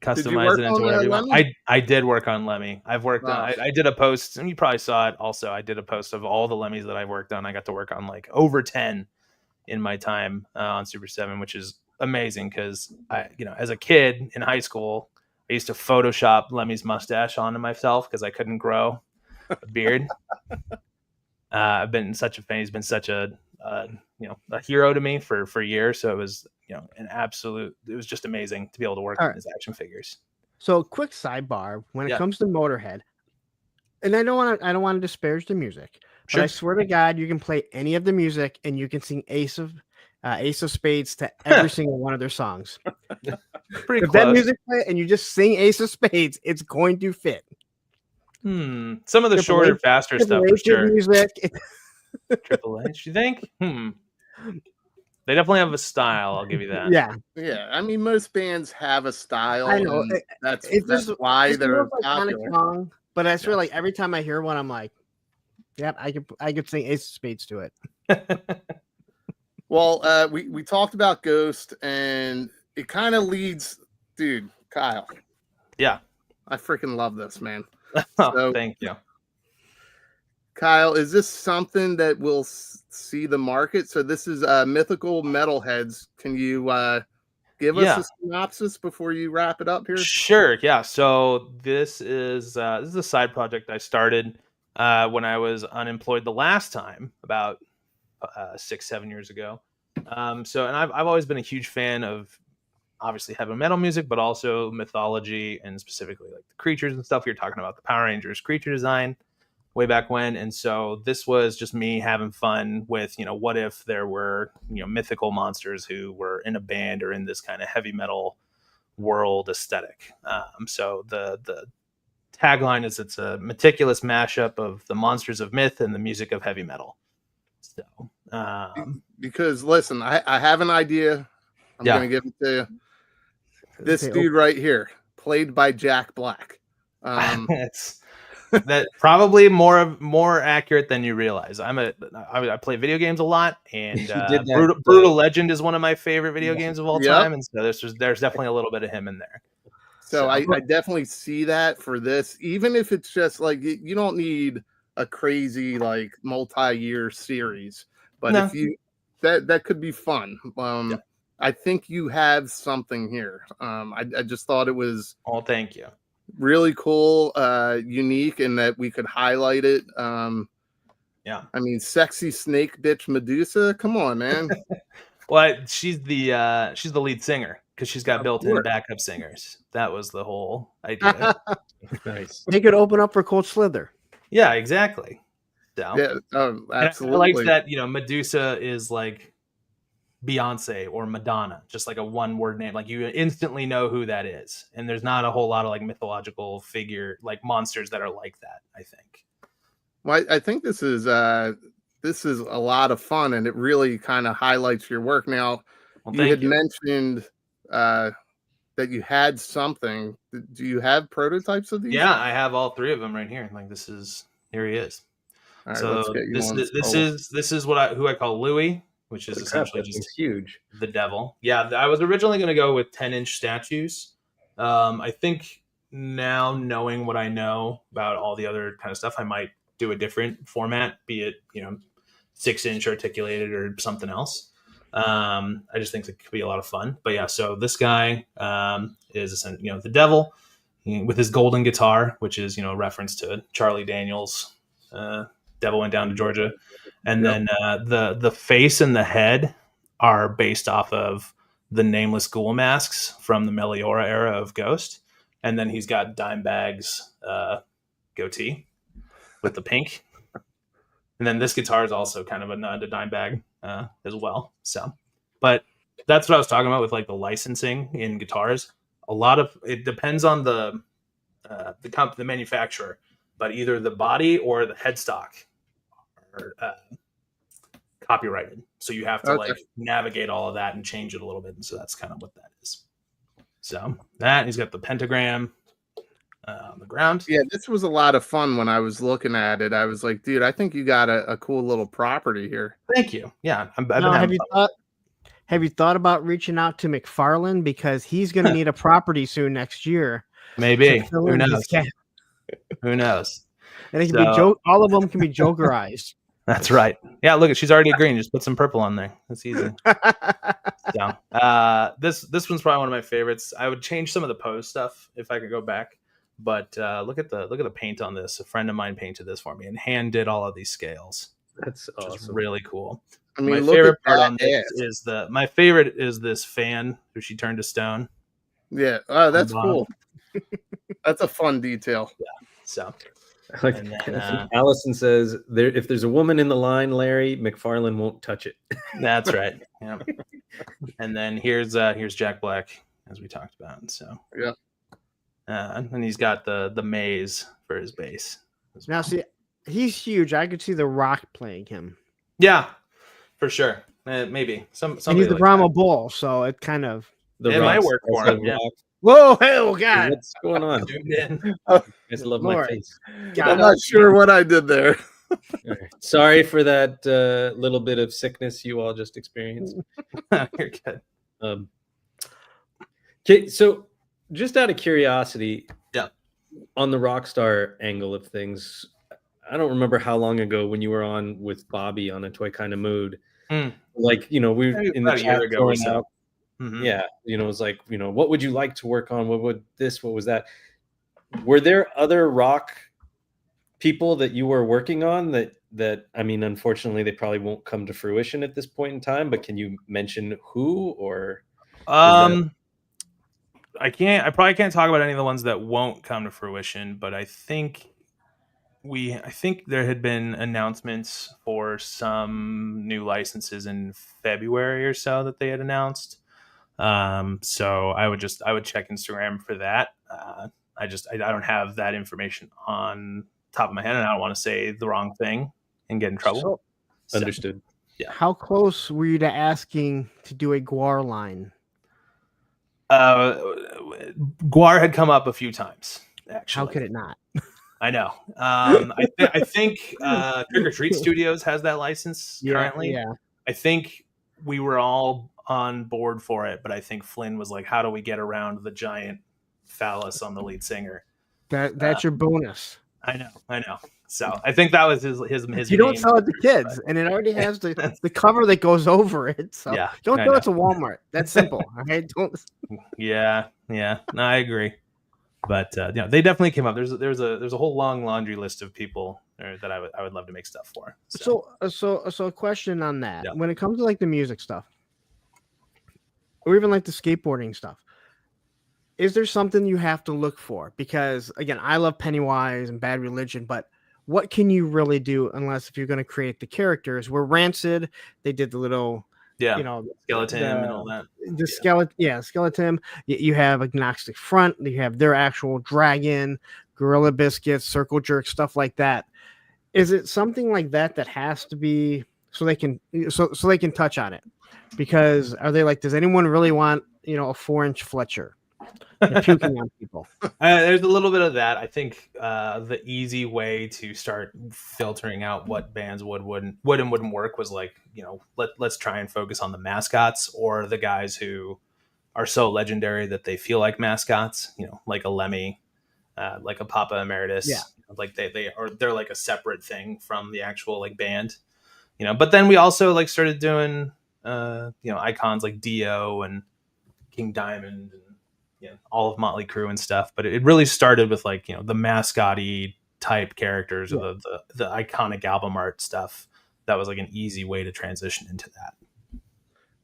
[SPEAKER 1] customize it into whatever you want. I did work on Lemmy. I've worked on. I did a post, and you probably saw it. Also, I did a post of all the Lemmys that I've worked on. I got to work on like over 10 in my time on Super 7, which is amazing because as a kid in high school, I used to Photoshop Lemmy's mustache onto myself because I couldn't grow a beard. I've been such a fan. He's been such a hero to me for years. So it was it was just amazing to be able to work on his action figures.
[SPEAKER 4] So quick sidebar when it comes to Motorhead, and I don't want to disparage the music, but I swear to God, you can play any of the music and you can sing Ace of Spades to every single one of their songs.
[SPEAKER 1] Pretty
[SPEAKER 4] if
[SPEAKER 1] close.
[SPEAKER 4] that music play and you just sing Ace of Spades, it's going to fit.
[SPEAKER 1] Some of the shorter, faster stuff for sure.
[SPEAKER 4] Music.
[SPEAKER 2] Triple
[SPEAKER 1] H, you think? They definitely have a style. I'll give you that.
[SPEAKER 2] Yeah. I mean, most bands have a style.
[SPEAKER 4] I know.
[SPEAKER 2] That's why they're popular.
[SPEAKER 4] Song, but I swear, like every time I hear one, I'm like, "Yep, I could sing Ace of Spades to it."
[SPEAKER 2] Well, we talked about Ghost, and it kind of leads, dude, Kyle.
[SPEAKER 1] Yeah,
[SPEAKER 2] I freaking love this, man.
[SPEAKER 1] So, thank you.
[SPEAKER 2] Kyle, is this something that will see the market? So this is Mythical Metalheads. Can you give us a synopsis before you wrap it up here?
[SPEAKER 1] Sure. Yeah. So this is a side project I started when I was unemployed the last time, about 6-7 years ago. And I've always been a huge fan of obviously heavy metal music, but also mythology and specifically like the creatures and stuff. You're talking about the Power Rangers creature design way back when. And so this was just me having fun with, what if there were, mythical monsters who were in a band or in this kind of heavy metal world aesthetic. So the tagline is it's a meticulous mashup of the monsters of myth and the music of heavy metal. So,
[SPEAKER 2] because listen, I have an idea. I'm going to give it to you. This dude right here, played by Jack Black.
[SPEAKER 1] It's that probably more accurate than you realize. I play video games a lot, and Brutal Legend is one of my favorite video games of all time, and so there's definitely a little bit of him in there.
[SPEAKER 2] So I definitely see that for this, even if it's just like you don't need a crazy like multi-year series, but if you that could be fun. I think you have something here. I just thought it was.
[SPEAKER 1] Oh, thank you.
[SPEAKER 2] really cool, unique in that we could highlight it.
[SPEAKER 1] Yeah.
[SPEAKER 2] I mean, sexy snake bitch Medusa. Come on, man.
[SPEAKER 1] Well, she's the lead singer because she's got
[SPEAKER 2] Of
[SPEAKER 1] built-in
[SPEAKER 2] course.
[SPEAKER 1] backup singers. That was the whole idea.
[SPEAKER 3] Nice.
[SPEAKER 4] They could open up for Cold Slither.
[SPEAKER 1] Yeah, exactly. So,
[SPEAKER 2] Yeah,
[SPEAKER 1] and I
[SPEAKER 2] absolutely.
[SPEAKER 1] like that, Medusa is like Beyonce or Madonna, just like a one-word name. Like you instantly know who that is. And there's not a whole lot of like mythological figure, like monsters that are like that, I think.
[SPEAKER 2] Well, I think this is a lot of fun, and it really kind of highlights your work. Now,
[SPEAKER 1] Well,
[SPEAKER 2] you had mentioned that you had something. Do you have prototypes of these?
[SPEAKER 1] Yeah, I have all three of them right here. Like here he is.
[SPEAKER 2] All right,
[SPEAKER 1] So
[SPEAKER 2] let's get you
[SPEAKER 1] this
[SPEAKER 2] on
[SPEAKER 1] this
[SPEAKER 2] scroll.
[SPEAKER 1] is who I call Louis, which is
[SPEAKER 3] Holy crap,
[SPEAKER 1] essentially
[SPEAKER 3] that
[SPEAKER 1] just
[SPEAKER 3] thing's huge.
[SPEAKER 1] the devil. Yeah, I was originally going to go with 10-inch statues. I think now, knowing what I know about all the other kind of stuff, I might do a different format, be it 6-inch articulated or something else. I just think it could be a lot of fun. But yeah, so this guy is the devil with his golden guitar, which is a reference to Charlie Daniels' Devil Went Down to Georgia. And
[SPEAKER 2] Yep.
[SPEAKER 1] then the face and the head are based off of the nameless ghoul masks from the Meliora era of Ghost. And then he's got Dimebag's goatee with the pink. And then this guitar is also kind of a nod to Dimebag as well. So, but that's what I was talking about with like the licensing in guitars. A lot of it depends on the manufacturer, but either the body or the headstock are copyrighted. So you have to like navigate all of that and change it a little bit. And so that's kind of what that is. So that he's got the pentagram on the ground.
[SPEAKER 2] Yeah, this was a lot of fun when I was looking at it. I was like, dude, I think you got a cool little property here.
[SPEAKER 1] Thank you. Yeah.
[SPEAKER 4] Have you thought about reaching out to McFarlane, because he's going to need a property soon next year?
[SPEAKER 1] Maybe. Who knows? Who knows?
[SPEAKER 4] And it can be all of them can be jokerized.
[SPEAKER 1] That's right. Yeah, look, she's already green. Just put some purple on there. That's easy. So, this one's probably one of my favorites. I would change some of the pose stuff if I could go back, but look at the paint on this. A friend of mine painted this for me and hand did all of these scales.
[SPEAKER 3] That's awesome.
[SPEAKER 1] Which is really cool.
[SPEAKER 2] I mean,
[SPEAKER 1] my favorite part on this is this fan who she turned to stone.
[SPEAKER 2] Yeah. Oh, that's cool. That's a fun detail.
[SPEAKER 1] Yeah. So.
[SPEAKER 3] And then, Allison says, if there's a woman in the line, Larry, McFarlane won't touch it.
[SPEAKER 1] That's right. Yeah. And then here's Jack Black, as we talked about. So
[SPEAKER 2] yeah.
[SPEAKER 1] And he's got the maze for his bass.
[SPEAKER 4] Now see, he's huge. I could see The Rock playing him.
[SPEAKER 1] Yeah, for sure. Maybe some.
[SPEAKER 4] And he's the Brahma Bull, so it kind of
[SPEAKER 1] might work for him. Yeah.
[SPEAKER 4] Whoa, hell, God.
[SPEAKER 3] What's going on?
[SPEAKER 2] I
[SPEAKER 3] just love my face.
[SPEAKER 2] I'm not sure what I did there.
[SPEAKER 3] Right. Sorry for that little bit of sickness you all just experienced.
[SPEAKER 1] You're good.
[SPEAKER 3] Okay, so just out of curiosity,
[SPEAKER 1] yeah,
[SPEAKER 3] on the Rockstar angle of things, I don't remember how long ago when you were on with Bobby on A Toy Kind of Mood. Like, we in the chat ago or so. Mm-hmm. Yeah, it was like, what would you like to work on? What was that? Were there other rock people that you were working on that I mean, unfortunately, they probably won't come to fruition at this point in time, but can you mention who or?
[SPEAKER 1] I probably can't talk about any of the ones that won't come to fruition, but I think there had been announcements for some new licenses in February or so that they had announced. So I would check Instagram for that. I don't have that information on top of my head, and I don't want to say the wrong thing and get in trouble.
[SPEAKER 3] So, understood.
[SPEAKER 4] Yeah. How close were you to asking to do a Guar line?
[SPEAKER 1] Guar had come up a few times, actually.
[SPEAKER 4] How could it not?
[SPEAKER 1] I know. I think Trick or Treat Studios has that license currently.
[SPEAKER 4] Yeah.
[SPEAKER 1] I think we were all on board for it, but I think Flynn was like, how do we get around the giant phallus on the lead singer?
[SPEAKER 4] That's your bonus.
[SPEAKER 1] I know. So I think that was his
[SPEAKER 4] you don't sell it to kids, and it already has the cover that goes over it. So
[SPEAKER 1] yeah,
[SPEAKER 4] don't go to Walmart. That's simple. Okay. Don't.
[SPEAKER 1] Yeah. No, I agree. But they definitely came up. There's a whole long laundry list of people that I would love to make stuff for.
[SPEAKER 4] So a question on that.
[SPEAKER 1] Yeah.
[SPEAKER 4] When it comes to like the music stuff, or even like the skateboarding stuff, is there something you have to look for? Because again, I love Pennywise and Bad Religion, but what can you really do unless if you're going to create the characters? Where Rancid, they did the little,
[SPEAKER 1] skeleton and all that.
[SPEAKER 4] The skeleton. You have Agnostic Front. You have their actual dragon, Gorilla Biscuits, Circle Jerk, stuff like that. Is it something like that has to be so they can touch on it? Because are they like, does anyone really want a 4-inch Fletcher? They're puking on people.
[SPEAKER 1] There's a little bit of that. I think the easy way to start filtering out what bands would and wouldn't work was like, let's try and focus on the mascots or the guys who are so legendary that they feel like mascots. Like a Lemmy, like a Papa Emeritus.
[SPEAKER 4] Yeah.
[SPEAKER 1] Like they're like a separate thing from the actual like band. But then we also like started doing icons like Dio and King Diamond and all of Motley Crue and stuff. But it really started with like, the mascot-y type characters or the iconic album art stuff. That was like an easy way to transition into that.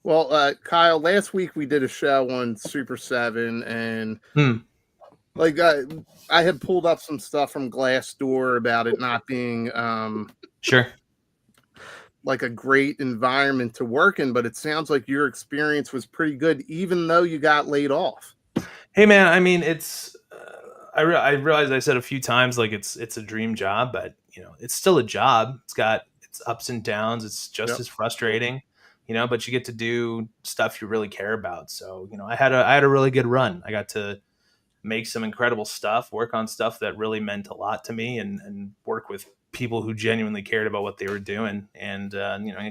[SPEAKER 2] Well, Kyle, last week we did a show on Super7 and like I had pulled up some stuff from Glassdoor about it not being
[SPEAKER 1] sure
[SPEAKER 2] like a great environment to work in, but it sounds like your experience was pretty good even though you got laid off.
[SPEAKER 1] Hey man, I mean, it's I realized I said a few times like it's a dream job, but it's still a job. It's got its ups and downs. It's just as frustrating, but you get to do stuff you really care about. So I had a really good run. I got to make some incredible stuff, work on stuff that really meant a lot to me, and work with people who genuinely cared about what they were doing, and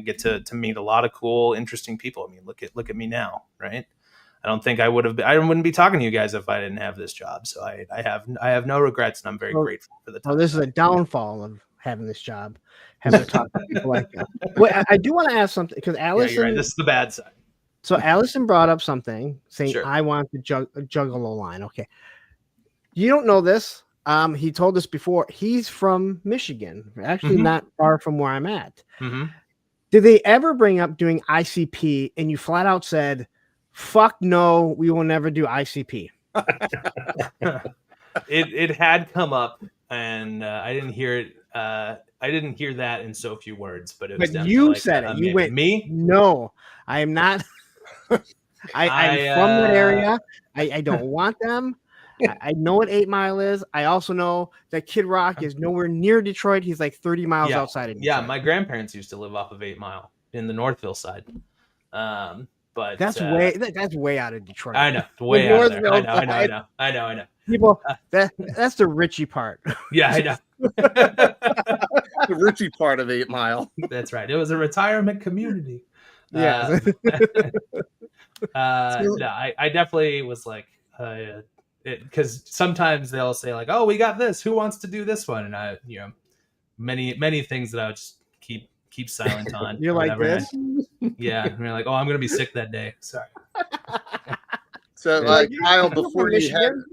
[SPEAKER 1] get to meet a lot of cool, interesting people. I mean, look at me now, right? I don't think I wouldn't be talking to you guys if I didn't have this job. So I have no regrets, and I'm very grateful for the time.
[SPEAKER 4] Well, this is a downfall of having this job, having to talk to people like that. Wait, I do want to ask something because Allison.
[SPEAKER 1] You're right. This is the bad side.
[SPEAKER 4] So Allison brought up something saying,
[SPEAKER 1] Sure.
[SPEAKER 4] I want the Juggalo line. Okay. You don't know this. He told us before. He's from Michigan, actually not far from where I'm at.
[SPEAKER 1] Mm-hmm.
[SPEAKER 4] Did they ever bring up doing ICP and you flat out said, fuck no, we will never do ICP?
[SPEAKER 1] It had come up, and I didn't hear it. I didn't hear that in so few words, but it was.
[SPEAKER 4] But you
[SPEAKER 1] like
[SPEAKER 4] said it. You went,
[SPEAKER 1] me?
[SPEAKER 4] No, I am not. I'm from that area. I don't want them. I know what 8 Mile is. I also know that Kid Rock is nowhere near Detroit. He's like 30 miles outside of Detroit.
[SPEAKER 1] Yeah, my grandparents used to live off of 8 Mile in the Northville side. But
[SPEAKER 4] that's way out of Detroit.
[SPEAKER 1] I know, way out of there. I know.
[SPEAKER 4] People, that's the Richie part.
[SPEAKER 1] Yeah, I know.
[SPEAKER 2] The Richie part of 8 Mile.
[SPEAKER 1] That's right. It was a retirement community.
[SPEAKER 4] Yeah.
[SPEAKER 1] No, I definitely was like, because sometimes they'll say like, "Oh, we got this. Who wants to do this one?" And I, many things that I would just keep silent on.
[SPEAKER 4] You're like this.
[SPEAKER 1] Yeah, and you're like, "Oh, I'm gonna be sick that day." Sorry.
[SPEAKER 2] So, Kyle, before you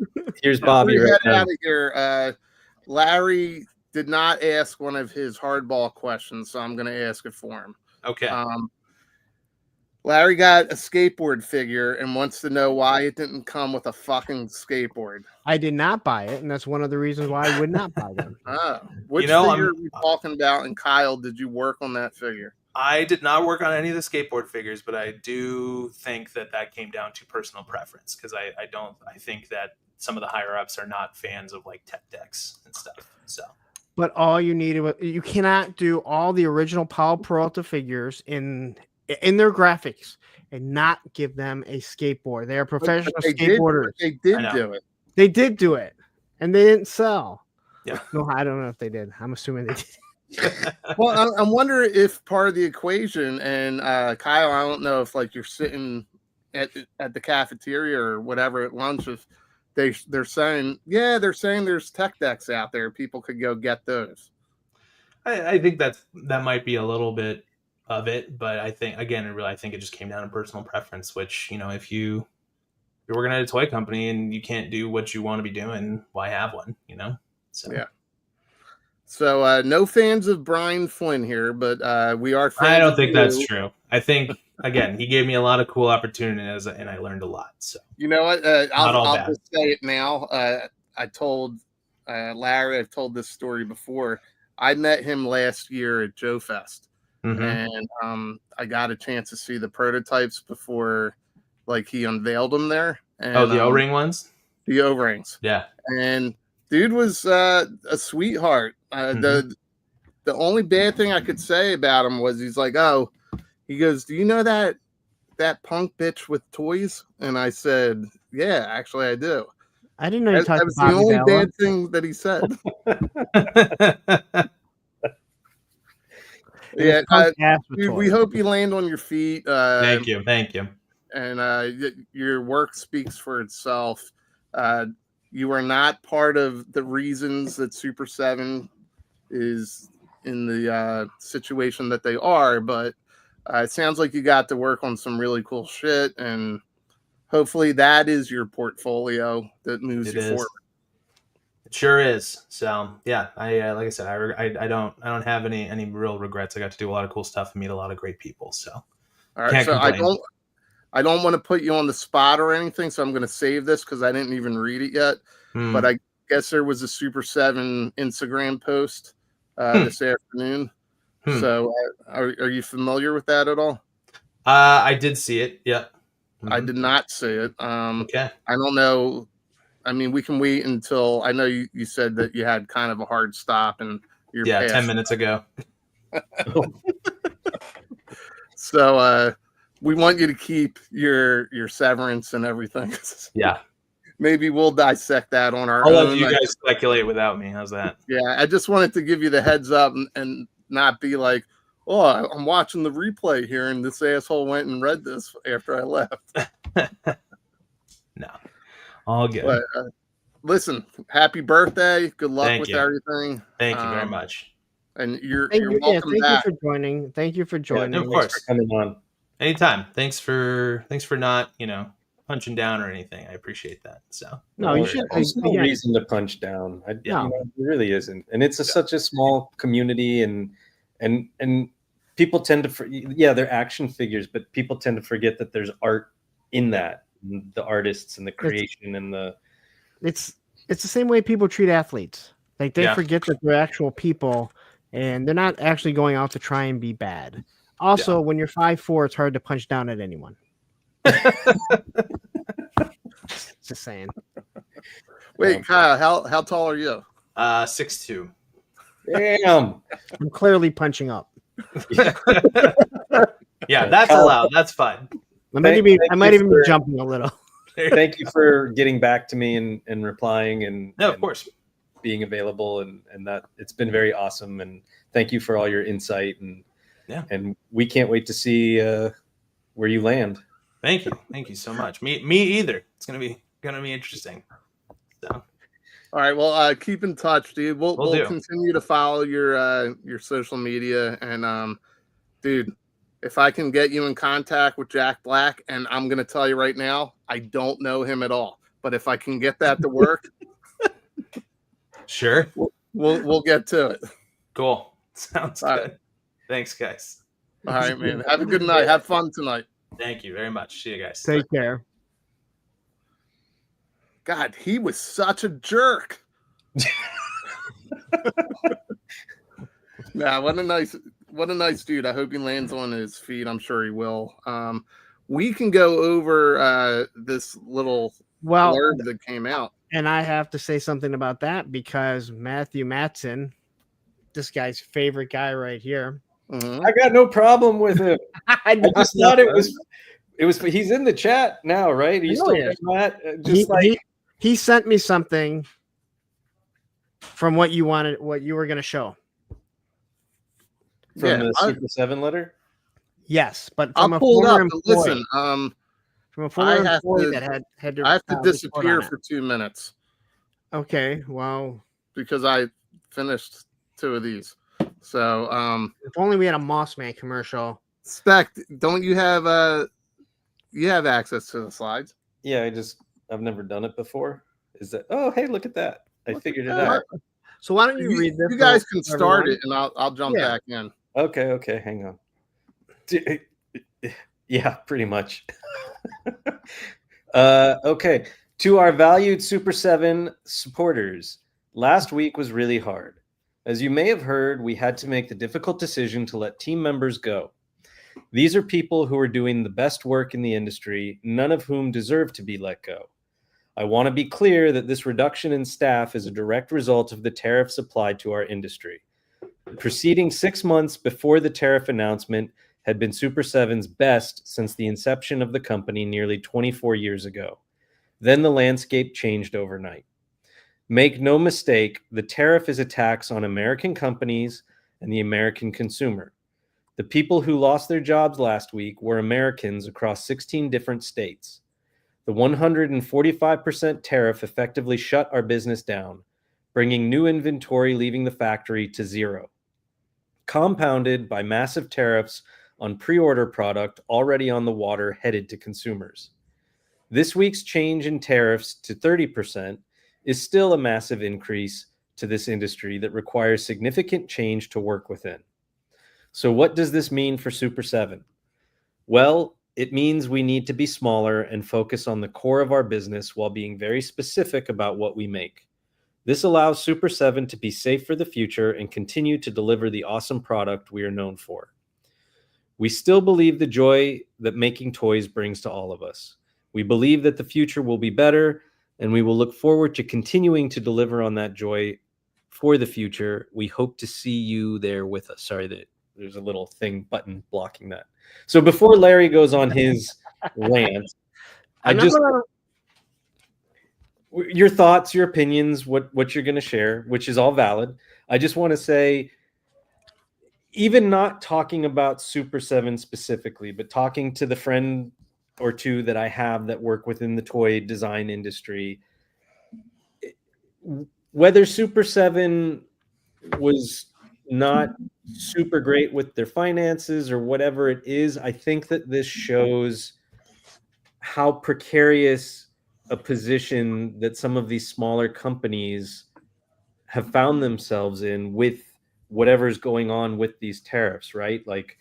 [SPEAKER 3] here's Bobby
[SPEAKER 2] head
[SPEAKER 3] right now.
[SPEAKER 2] out of here, Larry did not ask one of his hardball questions, so I'm going to ask it for him.
[SPEAKER 1] Okay.
[SPEAKER 2] Larry got a skateboard figure and wants to know why it didn't come with a fucking skateboard.
[SPEAKER 4] I did not buy it, and that's one of the reasons why I would not buy them.
[SPEAKER 2] Which figure are we talking about? And Kyle, did you work on that figure?
[SPEAKER 1] I did not work on any of the skateboard figures, but I do think that came down to personal preference, because I think that some of the higher ups are not fans of like tech decks and stuff. So,
[SPEAKER 4] but all you needed you cannot do all the original Powell Peralta figures in their graphics and not give them a skateboard. They are professional skateboarders.
[SPEAKER 2] They did do it.
[SPEAKER 4] They did do it, and they didn't sell.
[SPEAKER 1] Yeah.
[SPEAKER 4] No, I don't know if they did. I'm assuming they did.
[SPEAKER 2] Well, I'm wondering if part of the equation, and Kyle, I don't know if like you're sitting at the cafeteria or whatever at lunch, if they're saying there's tech decks out there, people could go get those.
[SPEAKER 1] I think that might be a little bit of it, but I think again, I think it just came down to personal preference. Which if you you're working at a toy company and you can't do what you want to be doing, why have one? So
[SPEAKER 2] Yeah. So no fans of Brian Flynn here, but we are fans
[SPEAKER 1] I don't
[SPEAKER 2] of
[SPEAKER 1] think that's
[SPEAKER 2] you.
[SPEAKER 1] true. I think again, he gave me a lot of cool opportunities and I learned a lot. So
[SPEAKER 2] You know what?
[SPEAKER 1] Not all
[SPEAKER 2] I'll
[SPEAKER 1] bad.
[SPEAKER 2] just say it now. I told Larry, I've told this story before. I met him last year at Joe Fest,
[SPEAKER 1] mhm.
[SPEAKER 2] and I got a chance to see the prototypes before, like, he unveiled them there. And,
[SPEAKER 1] the O-ring ones?
[SPEAKER 2] The O-rings.
[SPEAKER 1] Yeah.
[SPEAKER 2] And dude was a sweetheart. The only bad thing I could say about him was he's like, oh, he goes, do you know that punk bitch with toys? And I said, yeah, actually I do.
[SPEAKER 4] I didn't know you talked
[SPEAKER 2] That was
[SPEAKER 4] about
[SPEAKER 2] the only
[SPEAKER 4] Bella.
[SPEAKER 2] bad thing that he said. Yeah, dude, we hope you land on your feet.
[SPEAKER 1] Thank you.
[SPEAKER 2] And your work speaks for itself. You are not part of the reasons that Super 7 is in the situation that they are, but it sounds like you got to work on some really cool shit, and hopefully that is your portfolio that moves you forward.
[SPEAKER 1] It sure is. So yeah, I like I said, I don't have any real regrets. I got to do a lot of cool stuff and meet a lot of great people. So
[SPEAKER 2] all right,
[SPEAKER 1] can't
[SPEAKER 2] so
[SPEAKER 1] complain.
[SPEAKER 2] I don't want to put you on the spot or anything, so I'm going to save this because I didn't even read it yet. But I guess there was a Super 7 Instagram post this afternoon. So are you familiar with that at all?
[SPEAKER 1] I did see it. Yep.
[SPEAKER 2] I did not see it.
[SPEAKER 1] Okay.
[SPEAKER 2] I don't know. I mean, we can wait until I know you said that you had kind of a hard stop and you're
[SPEAKER 1] 10 minutes ago.
[SPEAKER 2] So we want you to keep your severance and everything.
[SPEAKER 1] Yeah.
[SPEAKER 2] Maybe we'll dissect that on our
[SPEAKER 1] own.
[SPEAKER 2] I'll
[SPEAKER 1] let you guys speculate without me. How's that?
[SPEAKER 2] Yeah, I just wanted to give you the heads up and not be like, oh, I'm watching the replay here and this asshole went and read this after I left.
[SPEAKER 1] No. All good.
[SPEAKER 2] But listen, happy birthday. Good luck
[SPEAKER 1] Thank
[SPEAKER 2] with
[SPEAKER 1] you.
[SPEAKER 2] everything.
[SPEAKER 1] Thank you very much.
[SPEAKER 2] And you're welcome back.
[SPEAKER 4] Thank you for joining.
[SPEAKER 1] Of course.
[SPEAKER 3] Thanks for coming on.
[SPEAKER 1] Anytime. Thanks for not, punching down or anything. I appreciate that. So
[SPEAKER 4] no, you should.
[SPEAKER 3] There's no reason to punch down. There really isn't. And it's such a small community, and people tend to they're action figures, but people tend to forget that there's art in that, the artists and the creation and the.
[SPEAKER 4] It's the same way people treat athletes. Like they forget that they're actual people, and they're not actually going out to try and be bad. Also, when you're 5'4", it's hard to punch down at anyone. Just saying.
[SPEAKER 2] Wait, Kyle, how tall are you?
[SPEAKER 1] 6'2".
[SPEAKER 3] Damn.
[SPEAKER 4] I'm clearly punching up.
[SPEAKER 1] Yeah, that's allowed. That's fine.
[SPEAKER 4] I might even be jumping a little.
[SPEAKER 3] Thank you for getting back to me and replying and
[SPEAKER 1] of course,
[SPEAKER 3] being available and that it's been very awesome, and thank you for all your insight and we can't wait to see where you land.
[SPEAKER 1] Thank you so much. Me either. It's gonna be interesting. So.
[SPEAKER 2] All right, well, keep in touch, dude. We'll continue to follow your social media, and dude, if I can get you in contact with Jack Black, and I'm gonna tell you right now, I don't know him at all, but if I can get that to work,
[SPEAKER 1] sure,
[SPEAKER 2] we'll get to it.
[SPEAKER 1] Cool, sounds good. Right. Thanks, guys.
[SPEAKER 2] All right, man. Have a good night. Have fun tonight.
[SPEAKER 1] Thank you very much. See you guys.
[SPEAKER 4] Take care.
[SPEAKER 2] God, he was such a jerk. Nah, what a nice dude. I hope he lands on his feet. I'm sure he will. We can go over this little blurb that came out.
[SPEAKER 4] And I have to say something about that because Matthew Matson, this guy's favorite guy right here.
[SPEAKER 2] Mm-hmm.
[SPEAKER 3] I got no problem with him. I just thought it was he's in the chat now, right? He's still Matt.
[SPEAKER 4] He sent me something from what you were going to show.
[SPEAKER 3] From the Super 7 letter?
[SPEAKER 4] Yes, but
[SPEAKER 2] from
[SPEAKER 4] a former employee.
[SPEAKER 2] Listen,
[SPEAKER 4] from a former employee that had to.
[SPEAKER 2] I have to disappear for 2 minutes.
[SPEAKER 4] Okay, well,
[SPEAKER 2] because I finished 2 of these. So,
[SPEAKER 4] if only we had a Mossman commercial.
[SPEAKER 2] Spec, don't you have access to the slides?
[SPEAKER 3] Yeah, I've never done it before. Is that? Oh, hey, look at that! I figured it
[SPEAKER 2] that.
[SPEAKER 3] out.
[SPEAKER 4] So why don't you read this?
[SPEAKER 2] You guys
[SPEAKER 4] so
[SPEAKER 2] can start
[SPEAKER 4] everyone-
[SPEAKER 2] it, and I'll jump
[SPEAKER 4] Yeah.
[SPEAKER 2] back in.
[SPEAKER 3] Okay, hang on. Yeah, pretty much. Okay. To our valued Super 7 supporters, last week was really hard. As you may have heard, we had to make the difficult decision to let team members go. These are people who are doing the best work in the industry, none of whom deserve to be let go. I want to be clear that this reduction in staff is a direct result of the tariffs applied to our industry. The preceding 6 months before the tariff announcement had been Super 7's best since the inception of the company nearly 24 years ago. Then the landscape changed overnight. Make no mistake, the tariff is a tax on American companies and the American consumer. The people who lost their jobs last week were Americans across 16 different states. The 145% tariff effectively shut our business down, bringing new inventory leaving the factory to zero, compounded by massive tariffs on pre-order product already on the water headed to consumers. This week's change in tariffs to 30% is still a massive increase to this industry that requires significant change to work within. So what does this mean for Super 7? Well, it means we need to be smaller and focus on the core of our business while being very specific about what we make. This allows Super 7 to be safe for the future and continue to deliver the awesome product we are known for. We still believe the joy that making toys brings to all of us. We believe that the future will be better, and we will look forward to continuing to deliver on that joy for the future. We hope to see you there with us. Sorry, there's a little button blocking that. So before Larry goes on his rant, your thoughts, your opinions, what you're going to share, which is all valid. I just want to say, even not talking about Super 7 specifically, but talking to the friend or two that I have that work within the toy design industry, whether Super 7 was not super great with their finances or whatever it is, I think that this shows how precarious a position that some of these smaller companies have found themselves in with whatever's going on with these tariffs, right? Like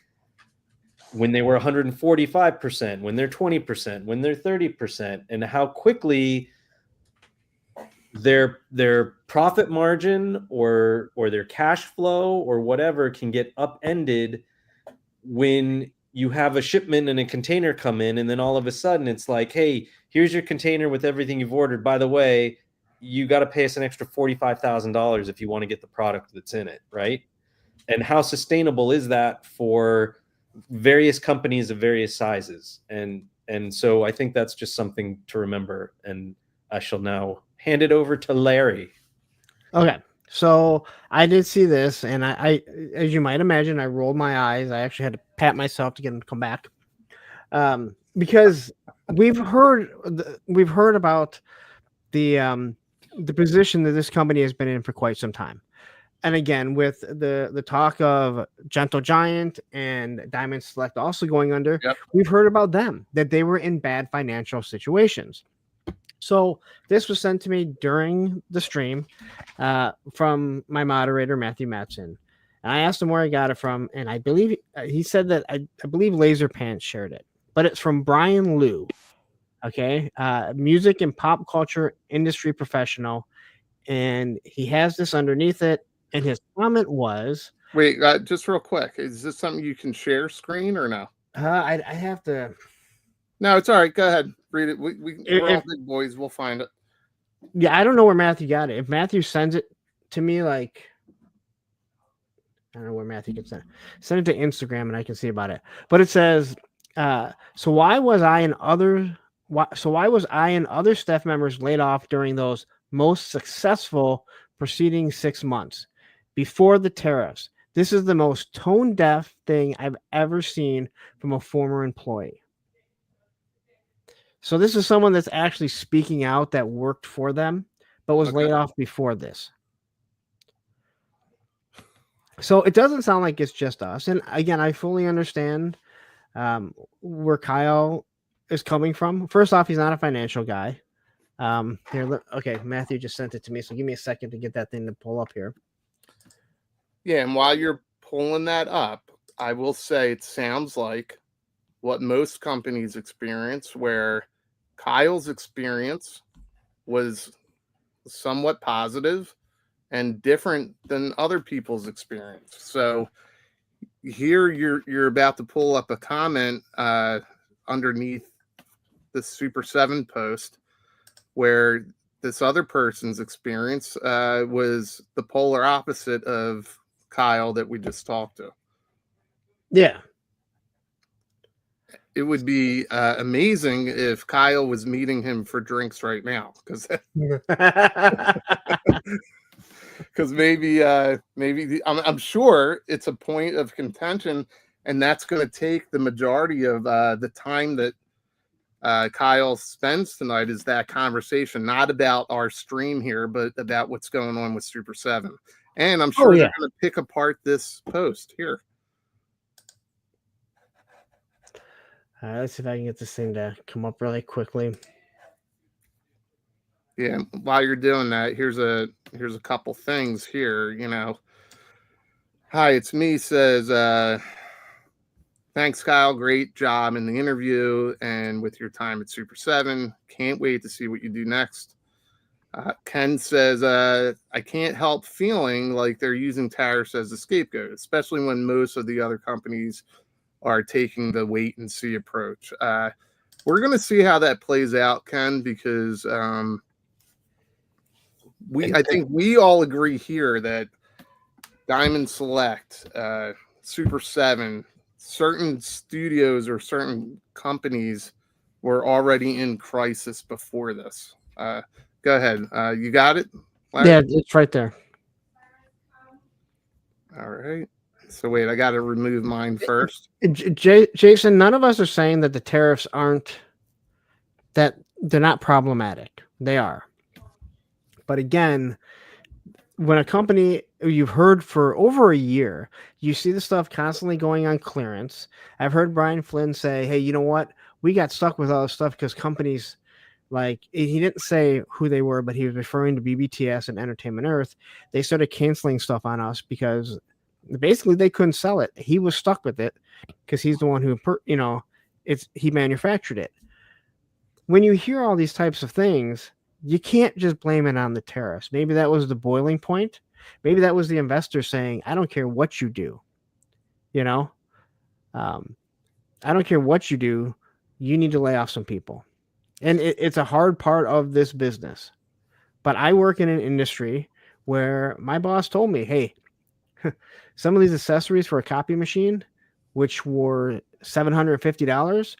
[SPEAKER 3] when they were 145%, when they're 20%, when they're 30%, and how quickly their profit margin or their cash flow or whatever can get upended when you have a shipment and a container come in, and then all of a sudden it's like, hey, here's your container with everything you've ordered. By the way, you got to pay us an extra $45,000 if you want to get the product that's in it, right? And how sustainable is that for various companies of various sizes? And so I think that's just something to remember. And I shall now hand it over to Larry.
[SPEAKER 4] Okay. So I did see this, and I as you might imagine, I rolled my eyes. I actually had to pat myself to get him to come back, because we've heard about the position that this company has been in for quite some time. And again, with the talk of Gentle Giant and Diamond Select also going under,
[SPEAKER 2] Yep.
[SPEAKER 4] We've heard about them, that they were in bad financial situations. So this was sent to me during the stream from my moderator, Matthew Matson. And I asked him where I got it from, and I believe he said that I believe Laser Pants shared it, but it's from Brian Liu. Okay, music and pop culture industry professional, and he has this underneath it. And his comment was,
[SPEAKER 2] Wait, just real quick. Is this something you can share screen or no?
[SPEAKER 4] I have to.
[SPEAKER 2] No, it's all right. Go ahead. Read it. We're all
[SPEAKER 4] If,
[SPEAKER 2] big boys. We'll find it.
[SPEAKER 4] yeah, I don't know where Matthew got it. If Matthew sends it to me, like, I don't know where Matthew gets it. Send it to Instagram and I can see about it. But it says, so why was I and other staff members laid off during those most successful preceding 6 months before the tariffs? This is the most tone deaf thing I've ever seen from a former employee. So this is someone that's actually speaking out that worked for them, but was laid off before this. So it doesn't sound like it's just us. And again, I fully understand where Kyle is coming from. First off, he's not a financial guy. Okay, Matthew just sent it to me, so give me a second to get that thing to pull up here.
[SPEAKER 2] Yeah, and while you're pulling that up, I will say it sounds like what most companies experience, where Kyle's experience was somewhat positive and different than other people's experience. So here you're about to pull up a comment underneath the Super7 post where this other person's experience was the polar opposite of Kyle that we just talked to.
[SPEAKER 4] Yeah.
[SPEAKER 2] It would be amazing if Kyle was meeting him for drinks right now, because maybe I'm sure it's a point of contention, and that's going to take the majority of the time that Kyle spends tonight is that conversation, not about our stream here, but about what's going on with Super7. And I'm sure they're going to pick apart this post here.
[SPEAKER 4] Let's see if I can get this thing to come up really quickly.
[SPEAKER 2] Yeah, while you're doing that, here's a couple things here. Hi, it's me. Says, thanks, Kyle. Great job in the interview and with your time at Super7. Can't wait to see what you do next. Ken says, I can't help feeling like they're using tariffs as a scapegoat, especially when most of the other companies are taking the wait and see approach. We're going to see how that plays out, Ken, because I think we all agree here that Diamond Select, Super7, certain studios or certain companies were already in crisis before this. Go ahead. You got it, Larry?
[SPEAKER 4] Yeah, it's right there.
[SPEAKER 2] All right. So wait, I got to remove mine first.
[SPEAKER 4] Jason, none of us are saying that the tariffs that they're not problematic. They are. But again, when a company you've heard for over a year, you see the stuff constantly going on clearance. I've heard Brian Flynn say, hey, you know what? We got stuck with all this stuff because companies he didn't say who they were, but he was referring to BBTS and Entertainment Earth. They started canceling stuff on us because basically they couldn't sell it. He was stuck with it because he's the one who, he manufactured it. When you hear all these types of things, you can't just blame it on the tariffs. Maybe that was the boiling point. Maybe that was the investor saying, I don't care what you do. I don't care what you do. You need to lay off some people. And it's a hard part of this business. But I work in an industry where my boss told me, hey, some of these accessories for a copy machine, which were $750,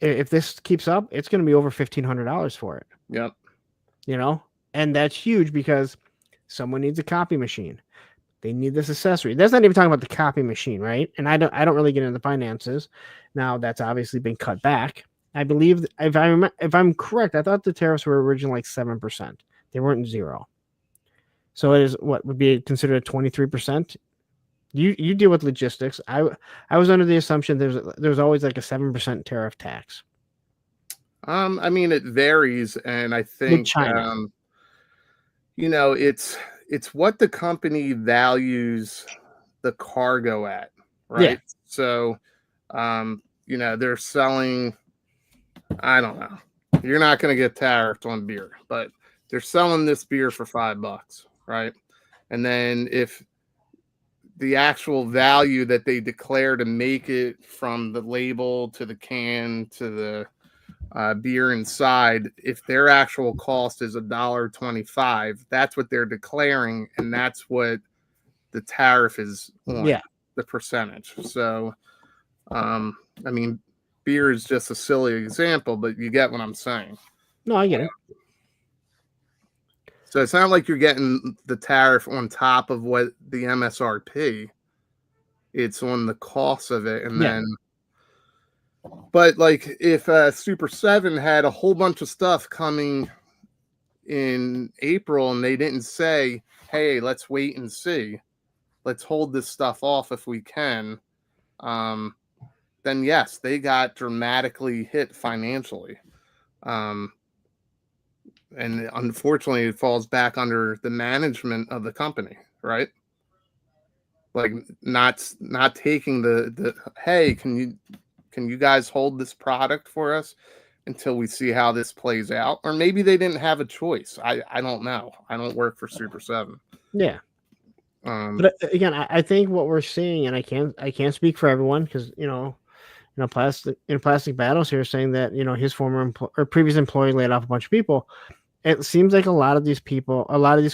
[SPEAKER 4] if this keeps up, it's going to be over $1,500 for it.
[SPEAKER 2] Yep.
[SPEAKER 4] And that's huge because someone needs a copy machine. They need this accessory. That's not even talking about the copy machine, right? And I don't really get into the finances. Now that's obviously been cut back. I believe if I'm correct, I thought the tariffs were originally like 7%. They weren't 0. So it is what would be considered 23%. You deal with logistics. I was under the assumption there's always like a 7% tariff tax.
[SPEAKER 2] I mean, it varies, and I think it's what the company values the cargo at, right? Yeah. So, they're selling. I don't know. You're not going to get tariffed on beer, but they're selling this beer for $5, right? And then if the actual value that they declare to make it from the label to the can to the beer inside, if their actual cost is $1.25, that's what they're declaring, and that's what the tariff is on. Yeah, the percentage. So, I mean, beer is just a silly example, but you get what I'm saying.
[SPEAKER 4] No, I get it.
[SPEAKER 2] So it's not like you're getting the tariff on top of what the MSRP. It's on the cost of it, and then. But like if Super7 had a whole bunch of stuff coming in April and they didn't say, hey, let's wait and see, let's hold this stuff off if we can, then then yes, they got dramatically hit financially. And unfortunately, it falls back under the management of the company, right? Like not taking the hey, can you guys hold this product for us until we see how this plays out? Or maybe they didn't have a choice. I don't know. I don't work for Super7.
[SPEAKER 4] Yeah. But again, I think what we're seeing, and I can't speak for everyone because plastic battles here saying that his former or previous employee laid off a bunch of people. It seems like a lot of these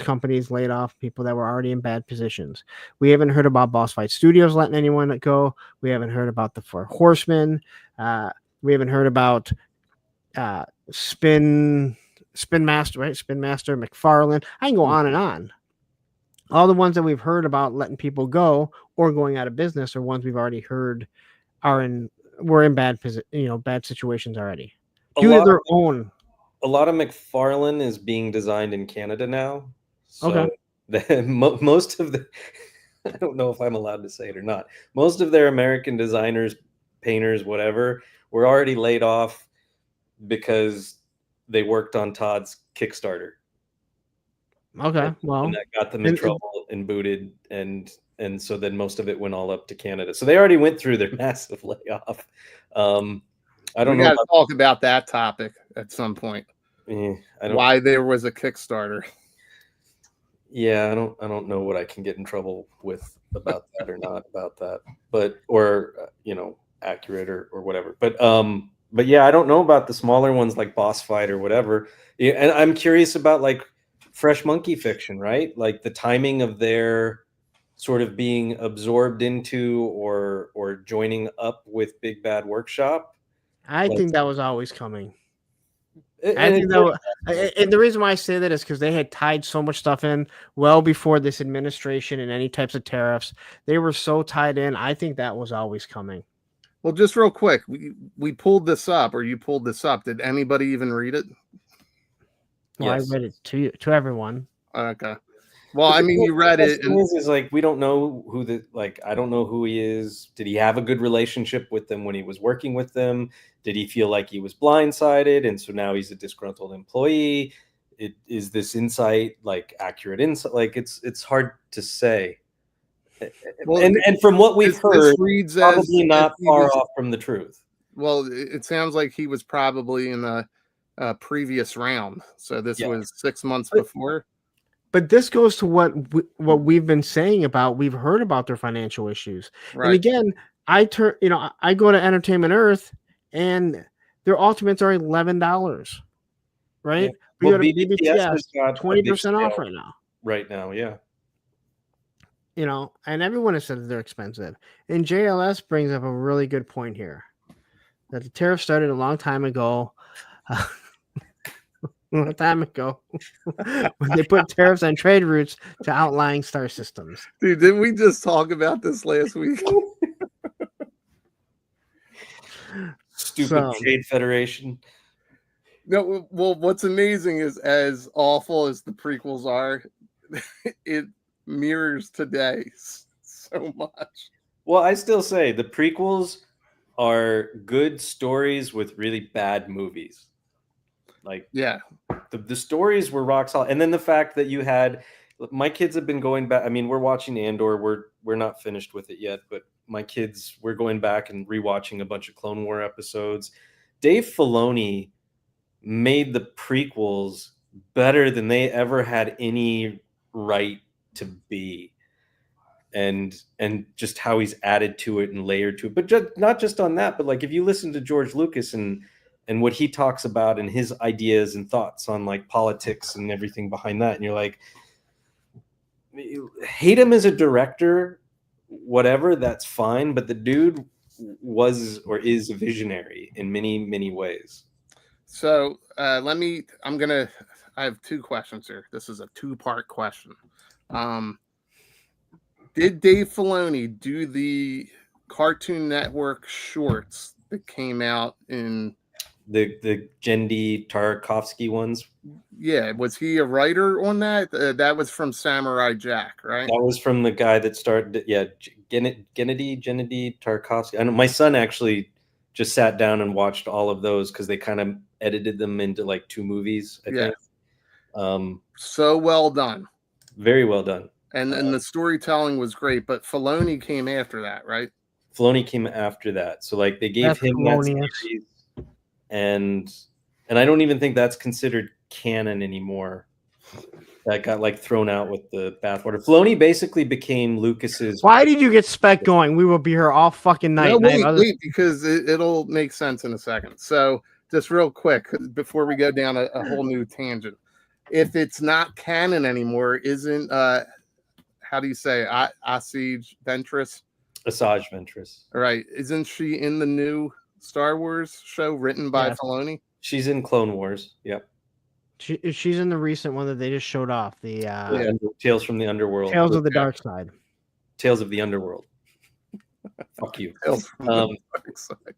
[SPEAKER 4] companies laid off people that were already in bad positions. We haven't heard about Boss Fight Studios letting anyone go. We haven't heard about the Four Horsemen. We haven't heard about Spin Master, right? Spin Master, McFarlane. I can go on and on. All the ones that we've heard about letting people go or going out of business are ones we've already heard were in bad situations already. Due to their own.
[SPEAKER 3] A lot of McFarlane is being designed in Canada now. So
[SPEAKER 4] okay.
[SPEAKER 3] Most of the, I don't know if I'm allowed to say it or not. Most of their American designers, painters, whatever, were already laid off because they worked on Todd's Kickstarter.
[SPEAKER 4] Okay, well,
[SPEAKER 3] and that got them in trouble and booted, and so then most of it went all up to Canada. So they already went through their massive layoff. I don't know.
[SPEAKER 2] We got to talk about that topic at some point. Why there was a Kickstarter.
[SPEAKER 3] Yeah, I don't know what I can get in trouble with about that or not about that, but or accurate or whatever. But yeah, I don't know about the smaller ones like Boss Fight or whatever. Yeah, and I'm curious about like Fresh Monkey Fiction, right? Like the timing of their sort of being absorbed into or joining up with Big Bad Workshop.
[SPEAKER 4] I think that was always coming. And the reason why I say that is because they had tied so much stuff in well before this administration and any types of tariffs. They were so tied in. I think that was always coming.
[SPEAKER 2] Well, just real quick, we pulled this up, or you pulled this up. Did anybody even read it?
[SPEAKER 4] Well, yes. I read it to everyone.
[SPEAKER 2] Okay. Well, I mean, you read it.
[SPEAKER 3] And is like we don't know who I don't know who he is. Did he have a good relationship with them when he was working with them? Did he feel like he was blindsided, and so now he's a disgruntled employee? Is this insight like accurate insight? Like it's hard to say. Well, and from what we've heard, reads probably not far off from the truth.
[SPEAKER 2] Well, it sounds like he was probably in the previous round, so this was 6 months before.
[SPEAKER 4] But this goes to what we've been saying about. We've heard about their financial issues, right. And again, I go to Entertainment Earth, and their ultimates are $11, right?
[SPEAKER 3] Yeah. Well, BBS
[SPEAKER 4] 20% off right now.
[SPEAKER 3] Right now, yeah.
[SPEAKER 4] And everyone has said that they're expensive. And JLS brings up a really good point here, that the tariff started a long time ago. When they put tariffs on trade routes to outlying star systems.
[SPEAKER 2] Dude, didn't we just talk about this last week?
[SPEAKER 3] Stupid trade federation.
[SPEAKER 2] No, well, what's amazing is, as awful as the prequels are, it mirrors today so much.
[SPEAKER 3] Well, I still say the prequels are good stories with really bad movies. Like,
[SPEAKER 2] yeah,
[SPEAKER 3] the stories were rock solid, and then the fact that you had my kids have been going back. I mean, we're watching Andor. We're not finished with it yet, but my kids, we're going back and rewatching a bunch of Clone War episodes. Dave Filoni made the prequels better than they ever had any right to be, and just how he's added to it and layered to it. But not just on that, but like if you listen to George Lucas and what he talks about and his ideas and thoughts on like politics and everything behind that. And you're like, hate him as a director, whatever, that's fine. But the dude was or is a visionary in many, many ways.
[SPEAKER 2] So I have two questions here. This is a 2-part question. Did Dave Filoni do the Cartoon Network shorts that came out in
[SPEAKER 3] the Jendi Tarkovsky ones?
[SPEAKER 2] Yeah, was he a writer on that? That was from Samurai Jack, right?
[SPEAKER 3] That was from the guy that started. Yeah, Gennady Tarkovsky. I know my son actually just sat down and watched all of those because they kind of edited them into like 2 movies, I think.
[SPEAKER 2] So well done.
[SPEAKER 3] Very well done.
[SPEAKER 2] And the storytelling was great, but Filoni came after that, right?
[SPEAKER 3] Filoni came after that. So like they gave
[SPEAKER 4] That's
[SPEAKER 3] him that
[SPEAKER 4] Filonius.
[SPEAKER 3] series, and I don't even think that's considered canon anymore. That got like thrown out with the bathwater. Filoni basically became Lucas's.
[SPEAKER 4] Why did you get Spec going? We will be here all fucking night.
[SPEAKER 2] No,
[SPEAKER 4] and I have
[SPEAKER 2] wait, because it'll make sense in a second. So just real quick, before we go down a whole new tangent, if it's not canon anymore, isn't how do you say Asajj Ventress?
[SPEAKER 3] Asajj Ventress.
[SPEAKER 2] Right? Isn't she in the new Star Wars show written by
[SPEAKER 4] Yes.
[SPEAKER 2] Filoni?
[SPEAKER 3] She's in Clone Wars. Yep.
[SPEAKER 4] She's in the recent one that they just showed off. The
[SPEAKER 3] Tales from the Underworld.
[SPEAKER 4] Tales of the Dark Side.
[SPEAKER 3] Tales of the Underworld. Fuck you.
[SPEAKER 2] Tales from the Dark
[SPEAKER 3] Side.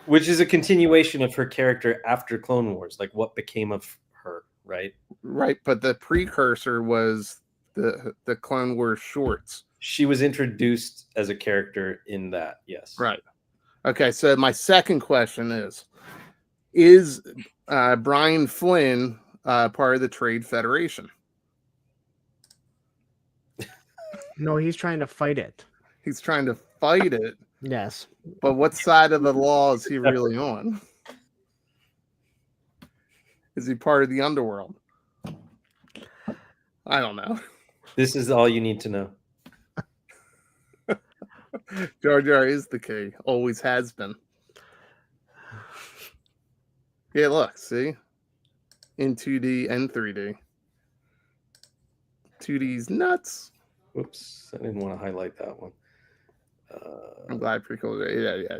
[SPEAKER 3] Which is a continuation of her character after Clone Wars. Like what became of her, right?
[SPEAKER 2] Right, but the precursor was the Clone Wars shorts.
[SPEAKER 3] She was introduced as a character in that, yes.
[SPEAKER 2] Right. Okay, so my second question is Brian Flynn part of the Trade Federation?
[SPEAKER 4] No, he's trying to fight it.
[SPEAKER 2] He's trying to fight it.
[SPEAKER 4] Yes.
[SPEAKER 2] But what side of the law is he really on? Is he part of the underworld? I don't know.
[SPEAKER 3] This is all you need to know.
[SPEAKER 2] Jar Jar is the key. Always has been. Yeah, look, see? In 2D and 3D. 2D's nuts.
[SPEAKER 3] Whoops, I didn't want to highlight that one.
[SPEAKER 2] I'm glad pretty cool. Yeah.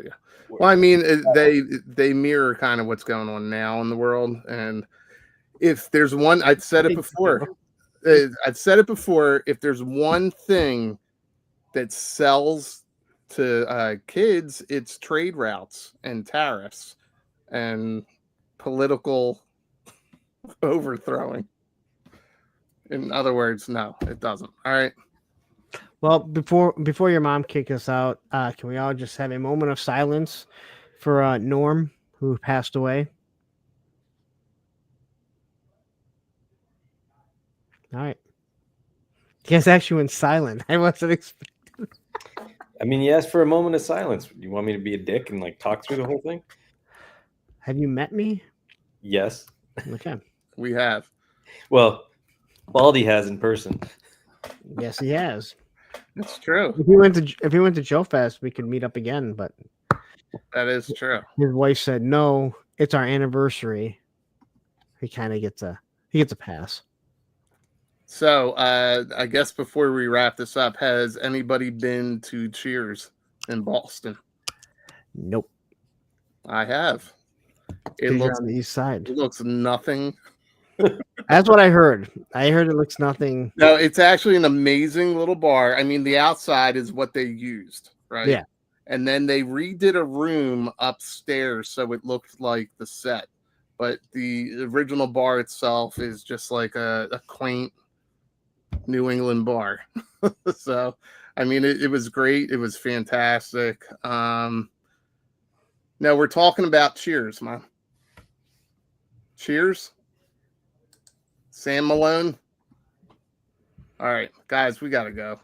[SPEAKER 2] Well, I mean, they mirror kind of what's going on now in the world. And if there's one, I've said it before. If there's one thing that sells to kids, it's trade routes and tariffs and political overthrowing. In other words, no, it doesn't. All right.
[SPEAKER 4] Well, before your mom kicks us out, can we all just have a moment of silence for Norm, who passed away? All right. You guys actually went silent. I wasn't expecting.
[SPEAKER 3] I mean, you asked for a moment of silence. You want me to be a dick and like talk through the whole thing?
[SPEAKER 4] Have you met me?
[SPEAKER 3] Yes.
[SPEAKER 4] Okay.
[SPEAKER 2] We have.
[SPEAKER 3] Well, Baldy has in person.
[SPEAKER 4] Yes, he has.
[SPEAKER 2] It's true.
[SPEAKER 4] If he went to Joe Fest, we could meet up again. But
[SPEAKER 2] that is true.
[SPEAKER 4] His wife said, "No, it's our anniversary." He kind of gets a pass.
[SPEAKER 2] So I guess before we wrap this up, has anybody been to Cheers in Boston?
[SPEAKER 4] Nope.
[SPEAKER 2] I have.
[SPEAKER 4] It looks on the east side.
[SPEAKER 2] It looks nothing.
[SPEAKER 4] That's what I heard. I heard it looks nothing.
[SPEAKER 2] No, it's actually an amazing little bar. I mean, the outside is what they used, right?
[SPEAKER 4] Yeah.
[SPEAKER 2] And then they redid a room upstairs so it looked like the set. But the original bar itself is just like a quaint New England bar. So, I mean, it was great. It was fantastic. Now we're talking about Cheers, man. Cheers. Sam Malone. All right, guys, we got to go.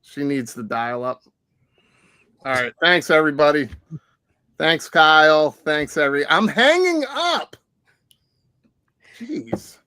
[SPEAKER 2] She needs to dial up. All right, thanks, everybody. Thanks, Kyle. Thanks, I'm hanging up. Jeez.